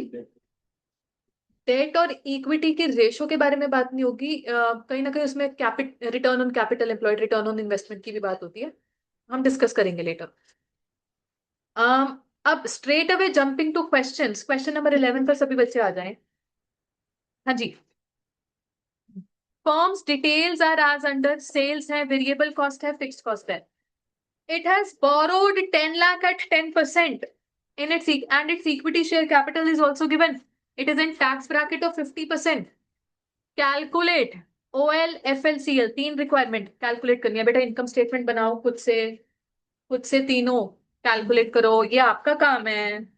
डेट और इक्विटी की रेशो के बारे में बात नहीं होगी, कहीं ना कहीं उसमें return on capital employed, return on investment की भी बात होती है, हम डिस्कस करेंगे लेटर। अब straight away jumping to questions, question number 11 पर सभी बच्चे आ जाएं। हाँ जी, firms details are as under, sales है, वेरिएबल कॉस्ट है, फिक्स्ड कॉस्ट है। It has borrowed 10 lakh at 10% in its and its equity share capital is also given. It is in tax bracket of 50%. Calculate OL FL CL, तीन requirement calculate करनी है बेटा। Income statement बनाओ खुद से, खुद से तीनों कैलकुलेट करो, ये आपका काम है।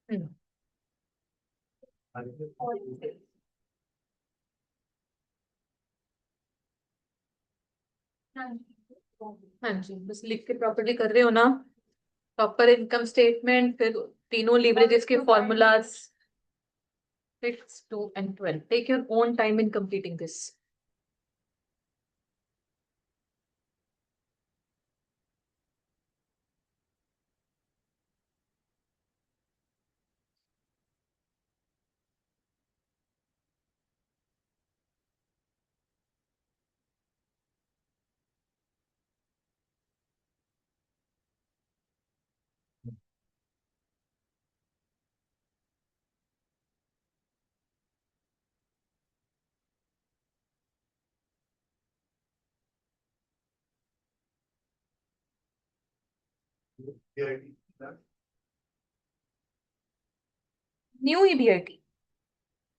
हम्म, हाँ जी, बस लिख के प्रॉपर्ली कर रहे हो ना? प्रॉपर इनकम स्टेटमेंट, फिर तीनों लीवरेजेस के formulas, 6, 2 and 12. Take your own time in completing this. New EBIT,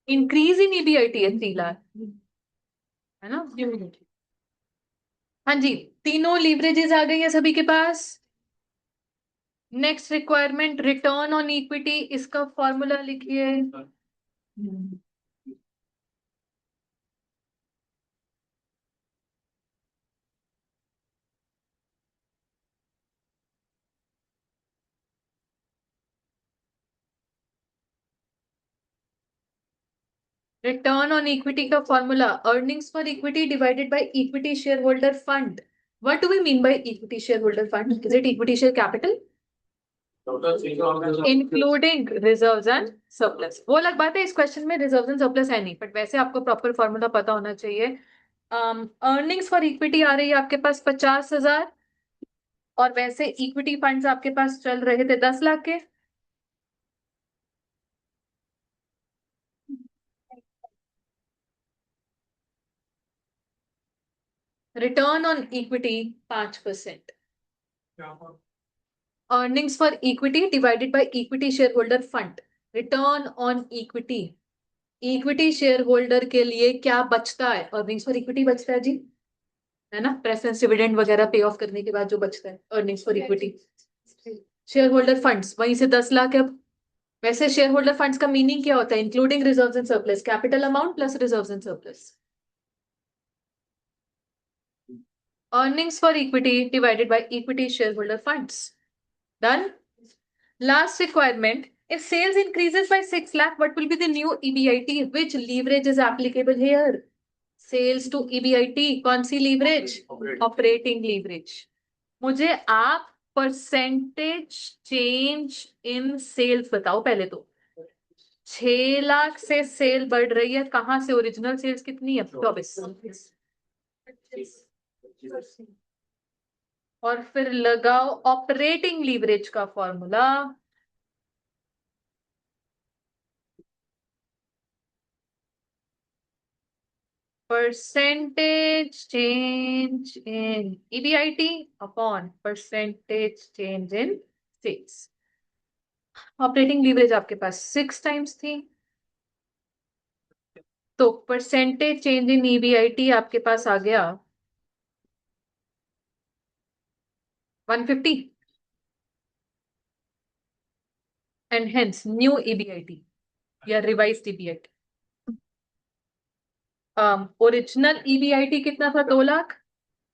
increase in EBIT है 3 लाख, है ना? हाँ जी, तीनों लीवरेजेस आ गई है सभी के पास। Next requirement return on equity, इसका फॉर्मूला लिखिए। रिटर्न ऑन इक्विटी का formula earnings for equity divided by equity share holder fund. What do we mean by equity share holder fund? Is it equity share capital including reserves and surplus? वो अलग बात है, इस question में reserves and surplus है नहीं, but वैसे आपको प्रॉपर फॉर्मूला पता होना चाहिए। अर्निंग्स फॉर इक्विटी आ रही है आपके पास 50,000, और वैसे इक्विटी फंड्स आपके पास चल रहे थे 10 लाख के। Return on equity 5%। Earnings for equity divided by equity share holder fund, return on equity. Equity share holder के लिए क्या बचता है? अर्निंग्स फॉर इक्विटी बचता है जी, है ना? प्रेफरेंस डिविडेंड वगैरह पे ऑफ करने के बाद जो बचता है, earnings for equity. Share holder funds वहीं से 10 लाख है। वैसे शेयर होल्डर फंड्स का मीनिंग क्या होता है? Including reserves and surplus, capital amount plus reserves and surplus. Earnings for equity divided by equity shareholder funds. Done. Last requirement: if sales increases by 6 lakh, what will be the new EBIT? Which leverage is applicable here? Sales to EBIT. कौन सी leverage? Operating leverage. मुझे आप percentage change in sales बताओ पहले तो। 6 लाख से cell बढ़ रही है, कहां से? ओरिजिनल सेल्स कितनी है? 24। और फिर लगाओ ऑपरेटिंग लीवरेज का formula. Percentage change in EBIT upon percentage change in sales. Operating leverage आपके पास 6 टाइम्स थी, तो परसेंटेज चेंज इन ईबीआईटी आपके पास आ गया 150, एंड हेंस न्यू ईबीआईटी या रिवाइज्ड ईबीआईटी। ओरिजिनल ईबीआईटी कितना था? 2 लाख।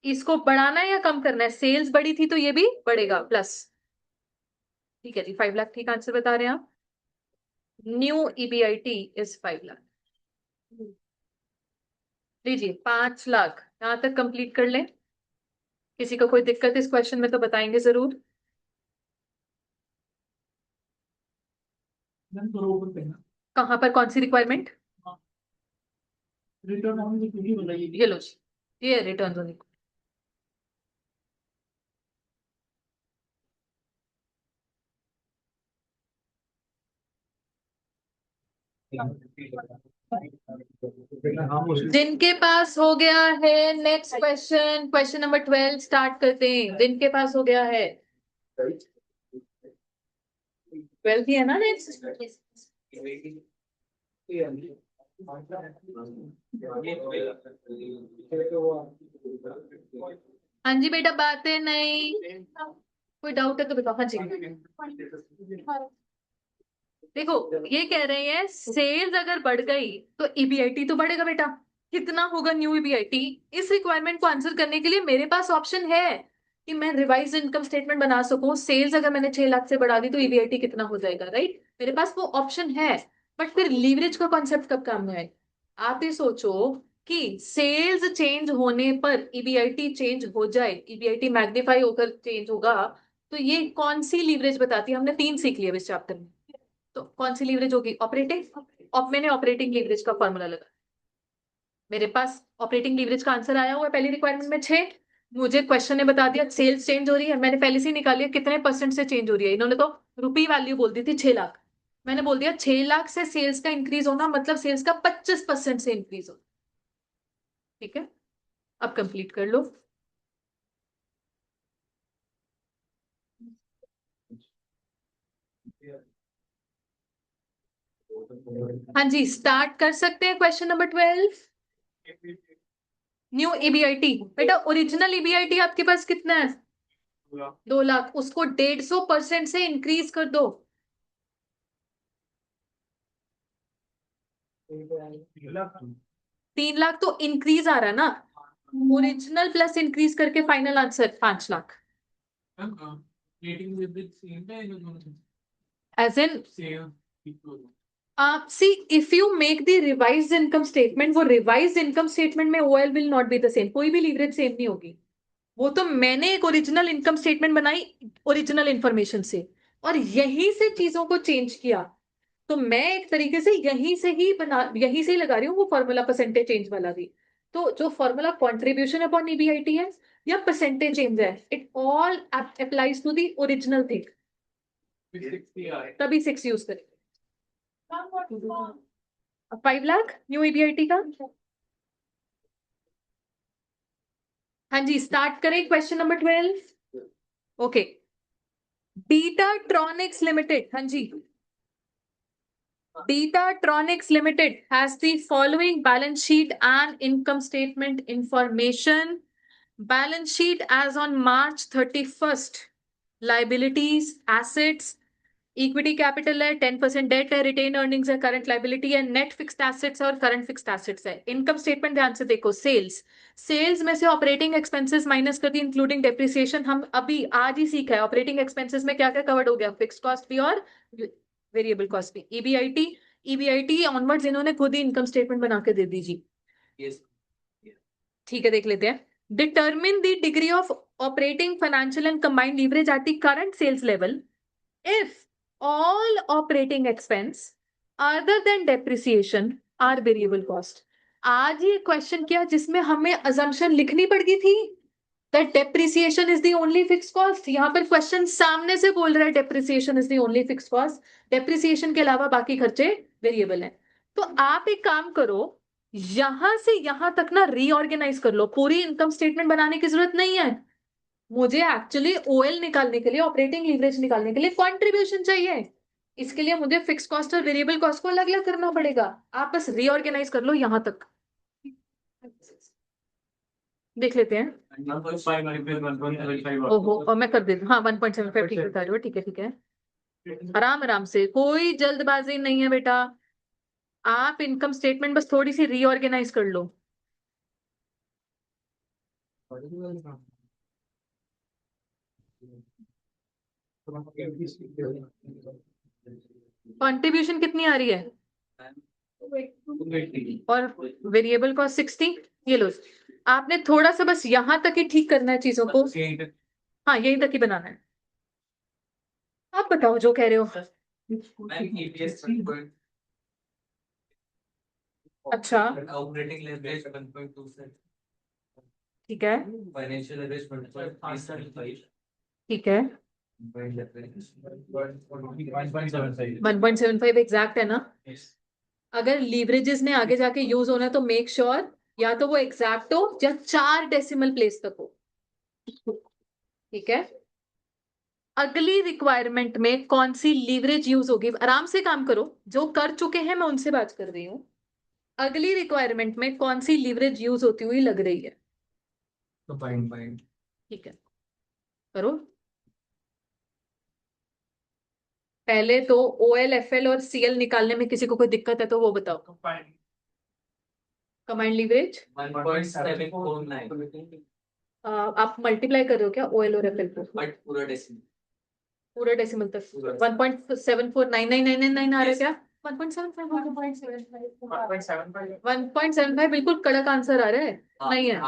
इसको बढ़ाना है या कम करना है? सेल्स बढ़ी थी तो ये भी बढ़ेगा प्लस। ठीक है जी, 5 लाख ठीक आंसर बता रहे हैं आप। New EBIT is 5 lakh. लीजिए 5 लाख, यहां तक कंप्लीट कर लें। किसी को कोई दिक्कत इस क्वेश्चन में तो बताएंगे जरूर। कहां पर, कौन सी रिक्वायरमेंट?
रिटर्न ऑन इक्विटी बताइए।
ये लो जी, ये रिटर्न ऑन इक्विटी। जिनके पास हो गया है next question, question number 12 start करते हैं। जिनके पास हो गया है 12 ही है ना नेक्स्ट? हाँ जी बेटा, बातें नहीं, कोई डाउट है तो बताओ। हाँ जी देखो, ये कह रहे हैं सेल्स अगर बढ़ गई तो ईबीआईटी तो बढ़ेगा बेटा। कितना होगा न्यू ईबीआईटी? इस रिक्वायरमेंट को आंसर करने के लिए मेरे पास ऑप्शन है कि मैं रिवाइज इनकम स्टेटमेंट बना सकूं। सेल्स अगर मैंने 6 लाख से बढ़ा दी तो ईबीआईटी कितना हो जाएगा, राइट? मेरे पास वो ऑप्शन है। बट फिर लीवरेज का कॉन्सेप्ट कब काम में आए? आप ही सोचो कि सेल्स चेंज होने पर ईबीआईटी चेंज हो जाए, ईबीआईटी मैग्नीफाई होकर चेंज होगा, तो ये कौन सी लीवरेज बताती है? हमने 3 सीख लिया इस चैप्टर में। तो कौन सी लीवरेज होगी? ऑपरेटिंग। मैंने ऑपरेटिंग लीवरेज का फॉर्मूला लगा। मेरे पास ऑपरेटिंग लीवरेज का आंसर आया हुआ है पहली रिक्वायरमेंट में 6। मुझे क्वेश्चन ने बता दिया सेल्स चेंज हो रही है, मैंने पहले से ही निकाली कितने परसेंट से चेंज हो रही है। इन्होंने तो रुपी वैल्यू बोल दी थी 6 लाख, मैंने बोल दिया 6 लाख से सेल्स का इंक्रीज होना मतलब सेल्स का 25% से इंक्रीज हो। ठीक है, अब कंप्लीट कर लो। हाँ जी, स्टार्ट कर सकते हैं क्वेश्चन नंबर 12। न्यू ईबीआईटी, बेटा ओरिजिनल ईबीआईटी आपके पास कितना है? 2 लाख, उसको 150% से इंक्रीज कर दो। 3 लाख तो इंक्रीज आ रहा है ना, ओरिजिनल प्लस इंक्रीज करके final answer 5 lakh. As in C if you make the revised income statement, वो रिवाइज्ड इनकम स्टेटमेंट में OL will not be the same, कोई भी लीवरेज सेम नहीं होगी। वो तो मैंने एक ओरिजिनल इनकम स्टेटमेंट बनाई ओरिजिनल इंफॉर्मेशन से, और यहीं से चीजों को चेंज किया, तो मैं एक तरीके से यहीं से ही लगा रही हूँ वो फॉर्मूला, परसेंटेज चेंज वाला भी। तो जो फॉर्मूला कॉन्ट्रीब्यूशन अपॉन ईबीआईटी है या परसेंटेज चेंज है, it all applies to the original thing, तभी 6 यूज करें। 5 लाख न्यू ईबीआईटी का। हाँ जी, स्टार्ट करें question number 12। Okay, Datatronics Limited, हाँ जी, Datatronics Limited has the following balance sheet and income statement information. Balance sheet as on March 31st. Liabilities, assets, equity capital है, 10% date है, retain earnings है, current liability है, net fixed assets है और current fixed assets है। Income statement ध्यान से देखो, सेल्स में से ऑपरेटिंग एक्सपेंसेस माइनस कर दी इंक्लूडिंग डेप्रिसिएशन। हम अभी आज ही सीखा है ऑपरेटिंग एक्सपेंसेस में क्या क्या कवर्ड हो गया, फिक्स्ड कॉस्ट भी और वेरिएबल कॉस्ट भी। ईबीआईटी ऑनवर्ड्स इन्होंने खुद ही इनकम स्टेटमेंट बना के दे दीजिए। ठीक है, देख लेते हैं। Determine the degree of operating financial and combined leverage at the current sales level if all operating expense other than depreciation are variable cost। आज ये क्वेश्चन किया जिसमें हमें assumption लिखनी पड़ गई थी that depreciation is the only fixed cost। यहाँ पर क्वेश्चन सामने से बोल रहा है depreciation is the only fixed cost, depreciation के अलावा बाकी खर्चे वेरिएबल हैं। तो आप एक काम करो, यहां से यहां तक ना रीऑर्गेनाइज कर लो, पूरी इनकम स्टेटमेंट बनाने की जरूरत नहीं है। मुझे एक्चुअली ओएल निकालने के लिए, ऑपरेटिंग लीवरेज निकालने के लिए कंट्रीब्यूशन चाहिए, इसके लिए मुझे फिक्स कॉस्ट और वेरिएबल कॉस्ट को अलग अलग करना पड़ेगा। आप बस रीऑर्गेनाइज कर लो यहां तक। देख लेते हैं। ओहो, और मैं कर देती हूँ। हाँ, 1.75 ठीक बता रही हो, ठीक है ठीक है, आराम आराम से, कोई जल्दबाजी नहीं है बेटा। आप इनकम स्टेटमेंट बस थोड़ी सी रीऑर्गेनाइज कर लो। कंट्रीब्यूशन कितनी आ रही है और वेरिएबल कॉस्ट 60। ये लो, आपने थोड़ा सा बस यहां तक ही ठीक करना है चीजों को। हाँ, यहीं तक ही बनाना है। आप बताओ जो कह रहे हो। अच्छा,
ऑपरेटिंग लेवरेज 1.2
ठीक है
फाइनेंशियल लेवरेज 1.5
ठीक है, 1.75 एग्जैक्ट है ना। अगर लीवरेजेस ने आगे जाके यूज होना है तो मेक श्योर या तो वो एग्जैक्ट हो या 4 डेसिमल प्लेस तक हो। ठीक है, अगली रिक्वायरमेंट में कौन सी लीवरेज यूज होगी, आराम से काम करो, जो कर चुके हैं मैं उनसे बात कर रही हूँ। अगली रिक्वायरमेंट में कौन सी लीवरेज यूज होती हुई लग रही है? ठीक है, करो। पहले तो ओएल, एफएल और सीएल निकालने में किसी को कोई दिक्कत है तो वो बताओ। कंबाइंड लीवरेज
1.749
आप मल्टीप्लाई कर रहे हो क्या ओएल और एफएल को?
बट पूरा डेसिमल
पूरा डेसिमल तक 1.749999 आ रहा है क्या? 1.75 बिल्कुल कड़क आंसर आ रहा है। नहीं है,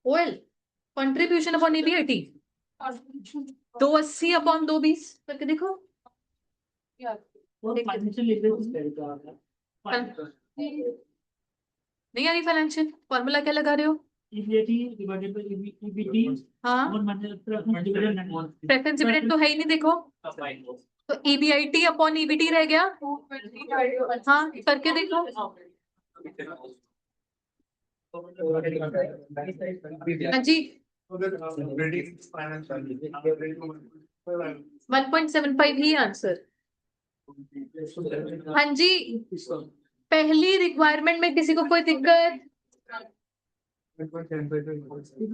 OL contribution upon EBIT 280 upon 220 करके देखो। नहीं आ रही फाइनेंशियल, फॉर्मूला क्या लगा रहे हो? हाँ, प्रेफरेंस डिविडेंड तो है ही नहीं, देखो तो ईबीआईटी अपॉन ईबीटी रह गया। हाँ, करके देखो। हाँ जी 1.75 ही आंसर। हाँ जी पहली रिक्वायरमेंट में किसी को कोई दिक्कत?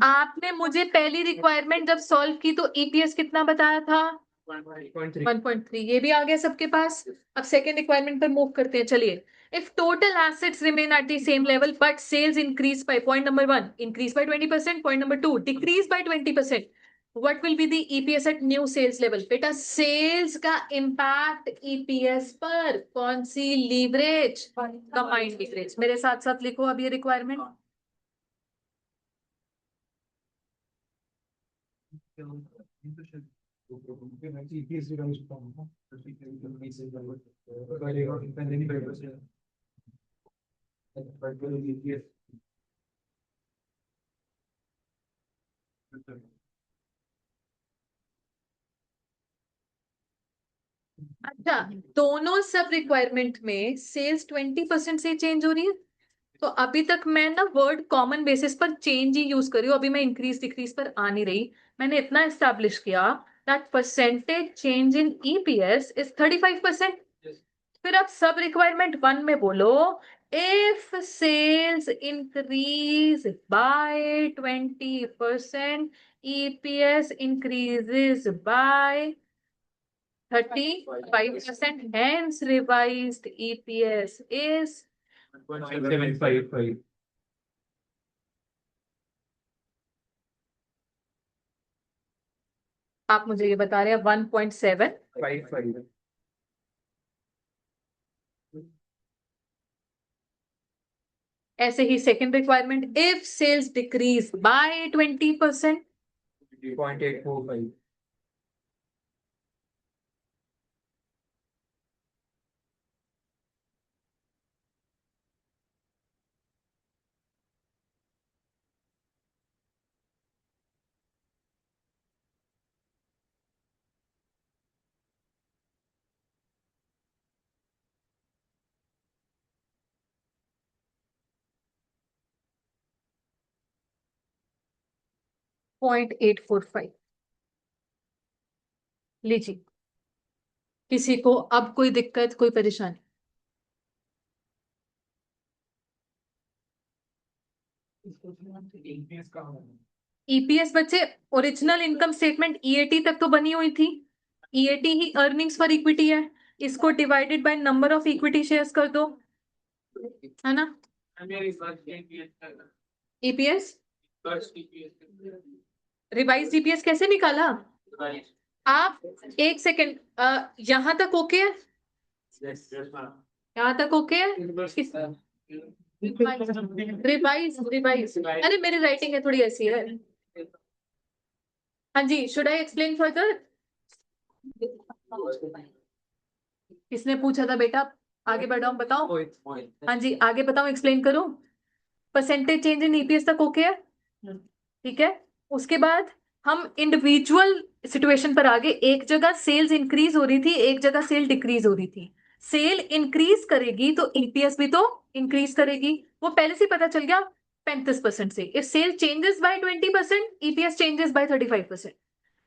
आपने मुझे पहली रिक्वायरमेंट जब सॉल्व की तो ईपीएस कितना बताया था? 1.3। ये भी आ गया सबके पास। अब सेकेंड रिक्वायरमेंट पर मूव करते हैं, चलिए। If total assets remain at the same level but sales increase by, point number 1, increase by 20%, point number 2, decrease by 20%, what will be the EPS at new sales level? बेटा sales का impact EPS पर कौन सी leverage? Combined leverage. मेरे साथ साथ लिखो अब ये रिक्वायरमेंट। अच्छा दोनों सब रिक्वायरमेंट में सेल्स 20% से चेंज हो रही है। तो अभी तक मैं ना वर्ड कॉमन बेसिस पर चेंज ही यूज कर रही हूँ, अभी मैं इंक्रीज डिक्रीज पर आ नहीं रही। मैंने इतना एस्टैब्लिश किया that percentage change in EPS is 35%। फिर आप सब रिक्वायरमेंट 1 में बोलो if sales increase by 20% EPS increases by 35%, hence revised EPS is
1.755.
आप मुझे ये बता रहे हैं 1.7।
55.
ऐसे ही second requirement if sales decrease by 20%,
0.845.
.845। लीजिए किसी को अब कोई दिक्कत कोई परेशानी? ईपीएस बच्चे ओरिजिनल इनकम स्टेटमेंट ईएटी तक तो बनी हुई थी। EAT he earnings for equity है, इसको divided by number of equity shares कर दो, है ना? ईपीएस रिवाइज ईपीएस कैसे निकाला? आप एक सेकेंड, यहां तक ओके है? यहां तक ओके है? रिवाइज रिवाइज, अरे मेरी राइटिंग है थोड़ी ऐसी है। हाँ जी शुड आई एक्सप्लेन फर्दर? किसने पूछा था बेटा? आगे बढ़ाओ बताओ। हाँ जी आगे बताओ, एक्सप्लेन करो। परसेंटेज चेंज इन ईपीएस तक ओके है? ठीक है। उसके बाद हम इंडिविजुअल सिचुएशन पर आगे। एक जगह सेल्स इंक्रीज हो रही थी, एक जगह सेल डिक्रीज हो रही थी। सेल इंक्रीज करेगी तो ईपीएस भी तो इंक्रीज करेगी, वो पहले से पता चल गया 35% से। If sale changes by 20% EPS changes by 35%।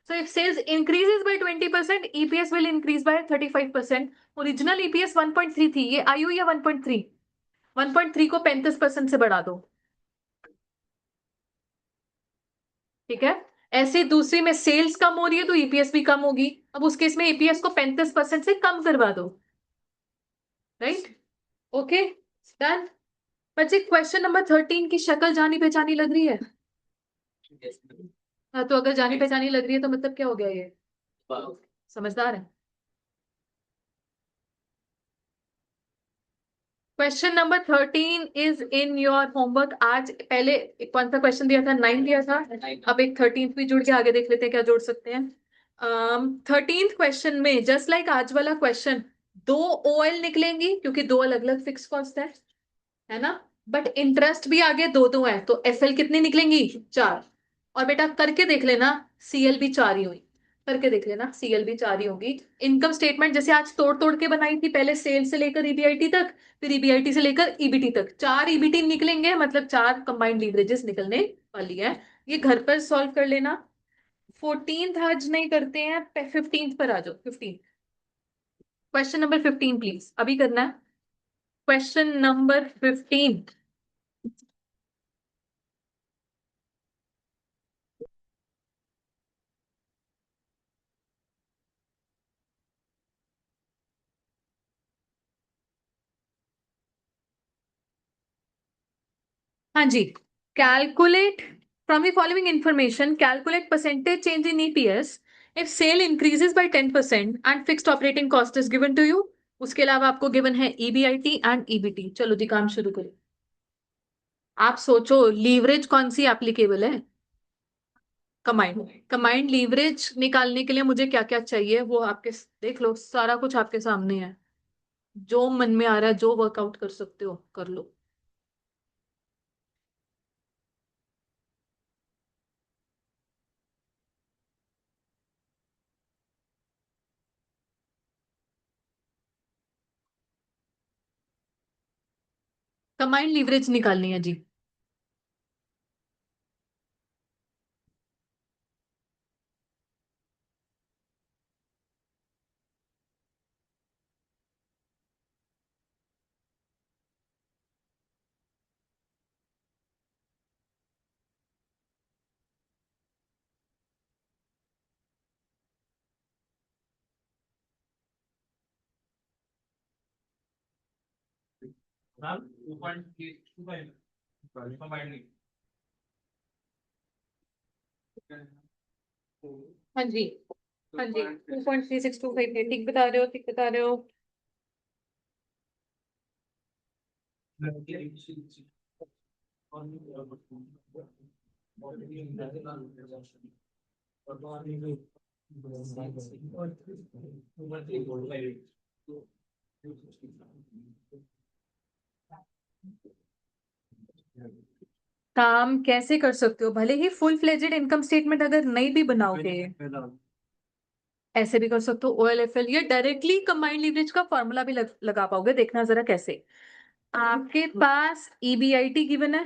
So if sales increases by 20%, EPS will increase by 35%. Original EPS 1.3 थी, ये आई हुई है 1.3। 1.3 को 35% से बढ़ा दो, ठीक है। ऐसे दूसरी में सेल्स कम हो रही है तो ईपीएस भी कम होगी। अब उस केस में ईपीएस को 35% से कम करवा दो, राइट? Okay done. बच्चे क्वेश्चन नंबर 13 की शक्ल जानी पहचानी लग रही है? हाँ तो अगर जानी पहचानी लग रही है तो मतलब क्या हो गया, ये समझदार है। Question number 13 is in your homework. आज पहले कौन सा क्वेश्चन दिया था? 9 दिया था, अब एक 13th भी जुड़ के आगे देख लेते हैं क्या जोड़ सकते हैं। 13th क्वेश्चन में जस्ट लाइक आज वाला क्वेश्चन, दो ओएल निकलेंगी क्योंकि दो अलग अलग फिक्स कॉस्ट है ना। बट इंटरेस्ट भी आगे दो दो है तो एफएल कितनी निकलेंगी? 4। और बेटा करके देख लेना, सीएल भी 4 ही हुई। करके देख लेना, सीएलबी 4 ही होगी। इनकम स्टेटमेंट जैसे आज तोड़ तोड़ के बनाई थी, पहले सेल से लेकर ईबीआईटी तक, फिर ईबीआईटी से लेकर ईबीटी तक, 4 ईबीटी निकलेंगे, मतलब 4 कंबाइंड लीवरेजेस निकलने वाली है। ये घर पर सॉल्व कर लेना। 14th आज नहीं करते हैं, 15th पर आ जाओ। 15 क्वेश्चन नंबर 15 प्लीज, अभी करना है क्वेश्चन नंबर 15। हाँ जी, calculate from the following information, calculate percentage change in EPS if sale increases by 10% and fixed operating cost is given to you. उसके अलावा आपको गिवन है ईबीआईटी एंड ईबीटी। चलो जी, काम शुरू करो। आप सोचो लीवरेज कौन सी एप्लीकेबल है। कमांड कमांड लीवरेज निकालने के लिए मुझे क्या क्या चाहिए वो आपके देख लो, सारा कुछ आपके सामने है। जो मन में आ रहा है, जो वर्कआउट कर सकते हो कर लो। कमांड लीवरेज निकालनी है जी।
Ma'am 2.25 combined.
हाँ जी, हाँ जी, 2.3625 ठीक बता रहे हो, ठीक बता रहे हो। काम कैसे कर सकते हो, भले ही फुल फ्लेजेड इनकम स्टेटमेंट अगर नहीं भी बनाओगे, ऐसे भी कर सकते हो। ओएलएफएल, ये डायरेक्टली कंबाइंड लीवरेज का फॉर्मूला भी लगा पाओगे, देखना जरा कैसे। आपके पास ईबीआईटी गिवन है,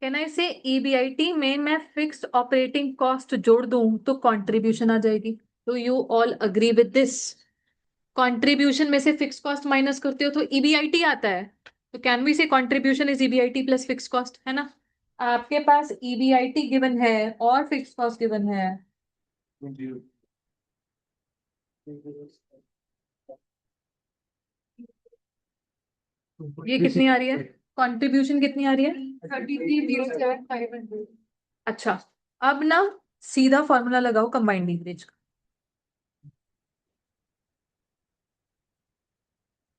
कहना इसे ईबीआईटी में मैं फिक्स्ड ऑपरेटिंग कॉस्ट जोड़ दूं तो कंट्रीब्यूशन आ जाएगी। तो you all agree with this? Contribution में से फिक्स कॉस्ट माइनस करते हो तो ईबीआईटी आता है। तो कैन वी से contribution is EBIT plus fix cost, है ना? आपके पास ईबीआईटी गिवन है और फिक्स कॉस्ट गिवन है। ये कितनी आ रही है, कंट्रीब्यूशन कितनी आ रही है? 33,07,500। अच्छा, अब ना सीधा फॉर्मूला लगाओ कंबाइंड लीवरेज का।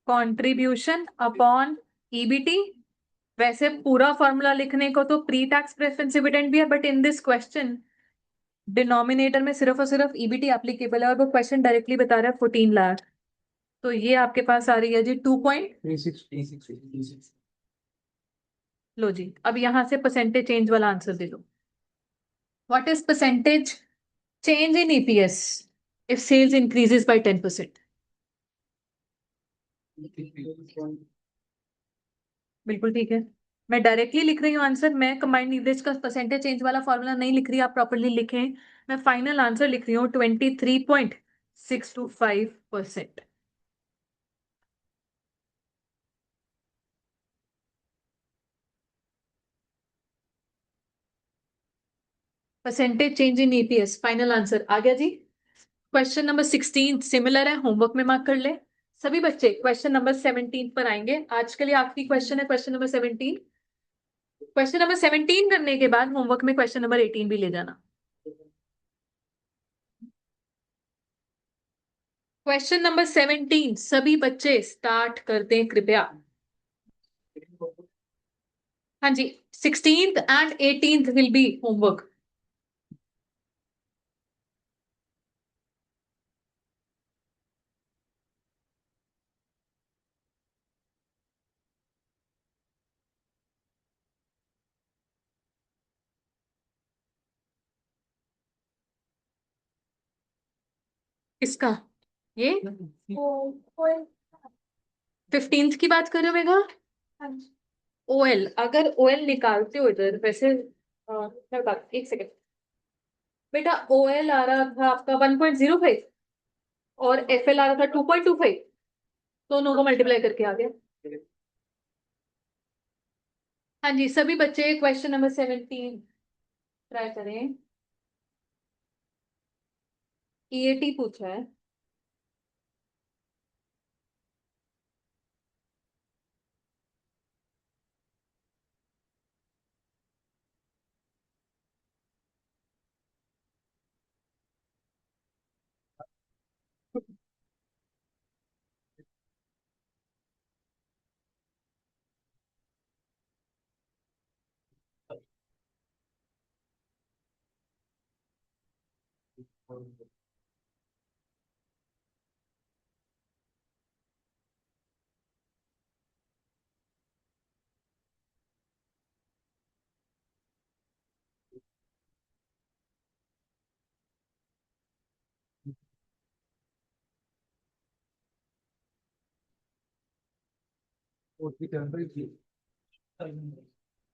Contribution upon EBT. वैसे पूरा फॉर्मूला लिखने को तो प्री टैक्स प्रेफरेंस डिविडेंड भी है, but in this question denominator में सिर्फ और सिर्फ ईबीटी एप्लीकेबल है और वो क्वेश्चन डायरेक्टली बता रहा है 14 लाख। तो ये आपके पास आ रही है जी 2 लो जी, अब यहां से परसेंटेज चेंज वाला आंसर दे दो। What is percentage change in EPS if sales increases by 10%? बिल्कुल ठीक है, मैं डायरेक्टली लिख रही हूँ आंसर। मैं कंबाइंड लीवरेज का परसेंटेज चेंज वाला फॉर्मूला नहीं लिख रही, आप प्रॉपरली लिखें। मैं फाइनल आंसर लिख रही हूँ 23.625%। Percentage change in EPS, final answer आ गया जी। क्वेश्चन नंबर 16 सिमिलर है, होमवर्क में मार्क कर ले सभी बच्चे। क्वेश्चन नंबर 17 पर आएंगे, आज के लिए आखिरी क्वेश्चन है क्वेश्चन नंबर 17। क्वेश्चन नंबर 17 करने के बाद होमवर्क में क्वेश्चन नंबर 18 भी ले जाना। क्वेश्चन नंबर 17 सभी बच्चे स्टार्ट कर दें कृपया। हाँ जी, 16th and 18th will be homework. इसका ये
oil.
15th की बात कर रहे हो मेघा? ओएल, अगर ओएल निकालते हो इधर वैसे मैं बात एक सेकेंड बेटा, ओएल आ रहा था आपका 1.05 और एफएल आ रहा था 2.25, दोनों को मल्टीप्लाई करके आ गया। हाँ जी, सभी बच्चे क्वेश्चन नंबर 17 ट्राई करें। ईएटी पूछा है।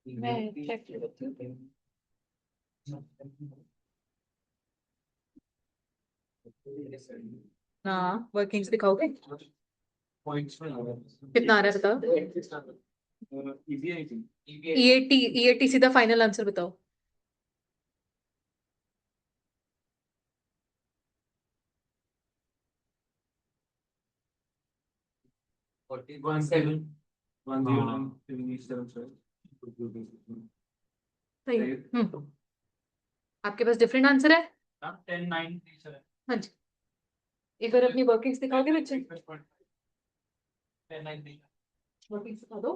मैं चेक करती हूँ। हाँ, वर्किंग्स दिखाओगे?
पॉइंट्स में आ रहा है।
कितना आ रहा है बताओ।
इजी है इजी।
ईएटी सीधा फाइनल आंसर बताओ।
47.
10977.
सही। आपके पास डिफरेंट आंसर है?
10-9 सर।
हाँ जी, एक बार अपनी वर्किंग्स दिखाओगे बच्चे?
10-9
वर्किंग्स दिखा दो।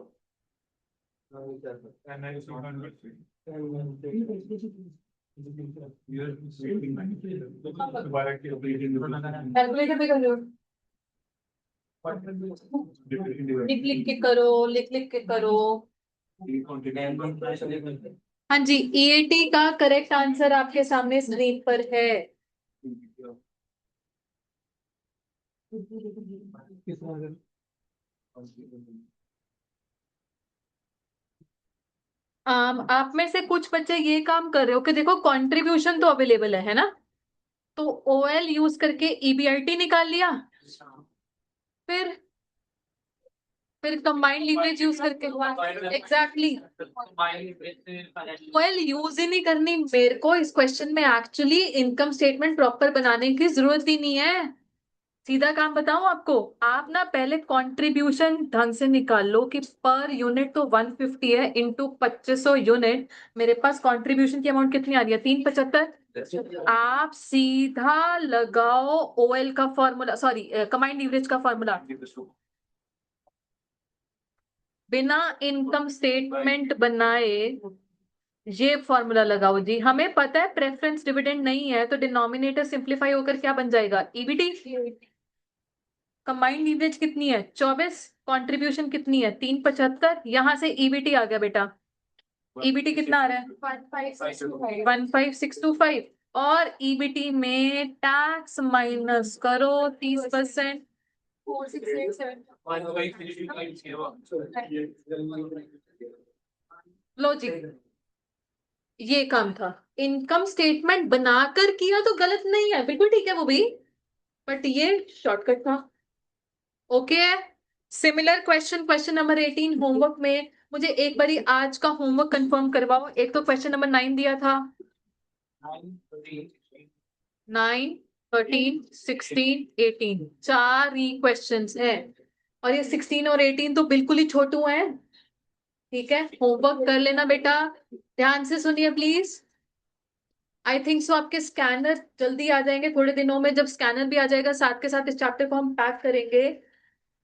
कैलकुलेटर भी कर लो। लिख लिख के करो, लिख लिख के करो। हाँ जी, ईएटी का करेक्ट आंसर आपके सामने स्क्रीन पर है। आप में से कुछ बच्चे ये काम कर रहे हो कि देखो कंट्रीब्यूशन तो अवेलेबल है ना, तो ओएल यूज करके ईबीआईटी निकाल लिया, फिर कंबाइंड लीवरेज यूज करके। एग्जैक्टली, ओएल यूज ही नहीं करनी। मेरे को इस क्वेश्चन में एक्चुअली इनकम स्टेटमेंट प्रॉपर बनाने की जरूरत ही नहीं है। सीधा काम बताऊं आपको, आप ना पहले कंट्रीब्यूशन ढंग से निकाल लो कि पर यूनिट तो 150 है इंटू 2500 यूनिट। मेरे पास कंट्रीब्यूशन की अमाउंट कितनी आ रही है? 375। आप सीधा लगाओ ओएल का फॉर्मूला, सॉरी कंबाइंड लीवरेज का फॉर्मूला, बिना इनकम स्टेटमेंट बनाए ये फॉर्मूला लगाओ जी। हमें पता है प्रेफरेंस डिविडेंड नहीं है, तो डिनोमिनेटर सिंप्लीफाई होकर क्या बन जाएगा? ईबीटी। कंबाइंड लीवरेज कितनी है? 24। कंट्रीब्यूशन कितनी है? 375। यहां से ईबीटी आ गया बेटा। ईबीटी कितना आ रहा है? 15625। और ईबीटी में टैक्स माइनस करो 30%। 4687। लो जी, ये काम था। इनकम स्टेटमेंट बनाकर किया तो गलत नहीं है, बिल्कुल ठीक है वो भी, बट ये शॉर्टकट था। ओके है। Similar question, question number 18 homework में मुझे एक बारी आज का होमवर्क कंफर्म करवाओ। एक तो क्वेश्चन नंबर 9 दिया था, 9, 13, 16, 18, चार ही क्वेश्चंस हैं, और ये 16 और 18 तो बिल्कुल ही छोटू हैं। ठीक है, होमवर्क कर लेना बेटा। ध्यान से सुनिए प्लीज। आई थिंक सो आपके स्कैनर जल्दी आ जाएंगे थोड़े दिनों में। जब स्कैनर भी आ जाएगा साथ के साथ इस चैप्टर को हम पैक करेंगे।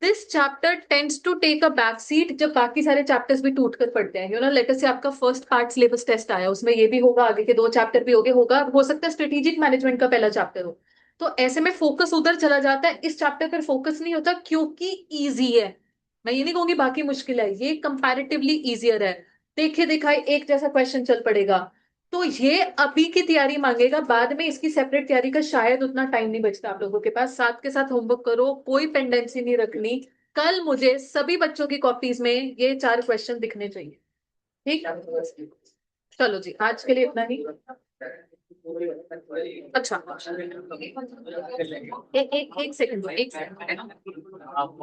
This chapter tends to take a back seat जब बाकी सारे चैप्टर्स भी टूट कर पड़ते हैं। यू नो, लेटर से आपका फर्स्ट पार्ट सिलेबस टेस्ट आया, उसमें ये भी होगा, आगे के 2 चैप्टर भी होगा, हो सकता है स्ट्रेटेजिक मैनेजमेंट का पहला चैप्टर हो, तो ऐसे में फोकस उधर चला जाता है। इस चैप्टर पर फोकस नहीं होता क्योंकि इजी है। मैं ये नहीं कहूंगी बाकी मुश्किल है, ये कंपैरेटिवली इजियर है। देखे दिखाए एक जैसा क्वेश्चन चल पड़ेगा। तो ये अभी की तैयारी मांगेगा, बाद में इसकी सेपरेट तैयारी का शायद उतना टाइम नहीं बचता आप लोगों के पास। साथ के साथ होमवर्क करो, कोई पेंडेंसी नहीं रखनी। कल मुझे सभी बच्चों की कॉपीज में ये 4 क्वेश्चन दिखने चाहिए, ठीक है? चलो जी, आज के लिए इतना ही। अच्छा, एक सेकंड, एक सेकंड।
आप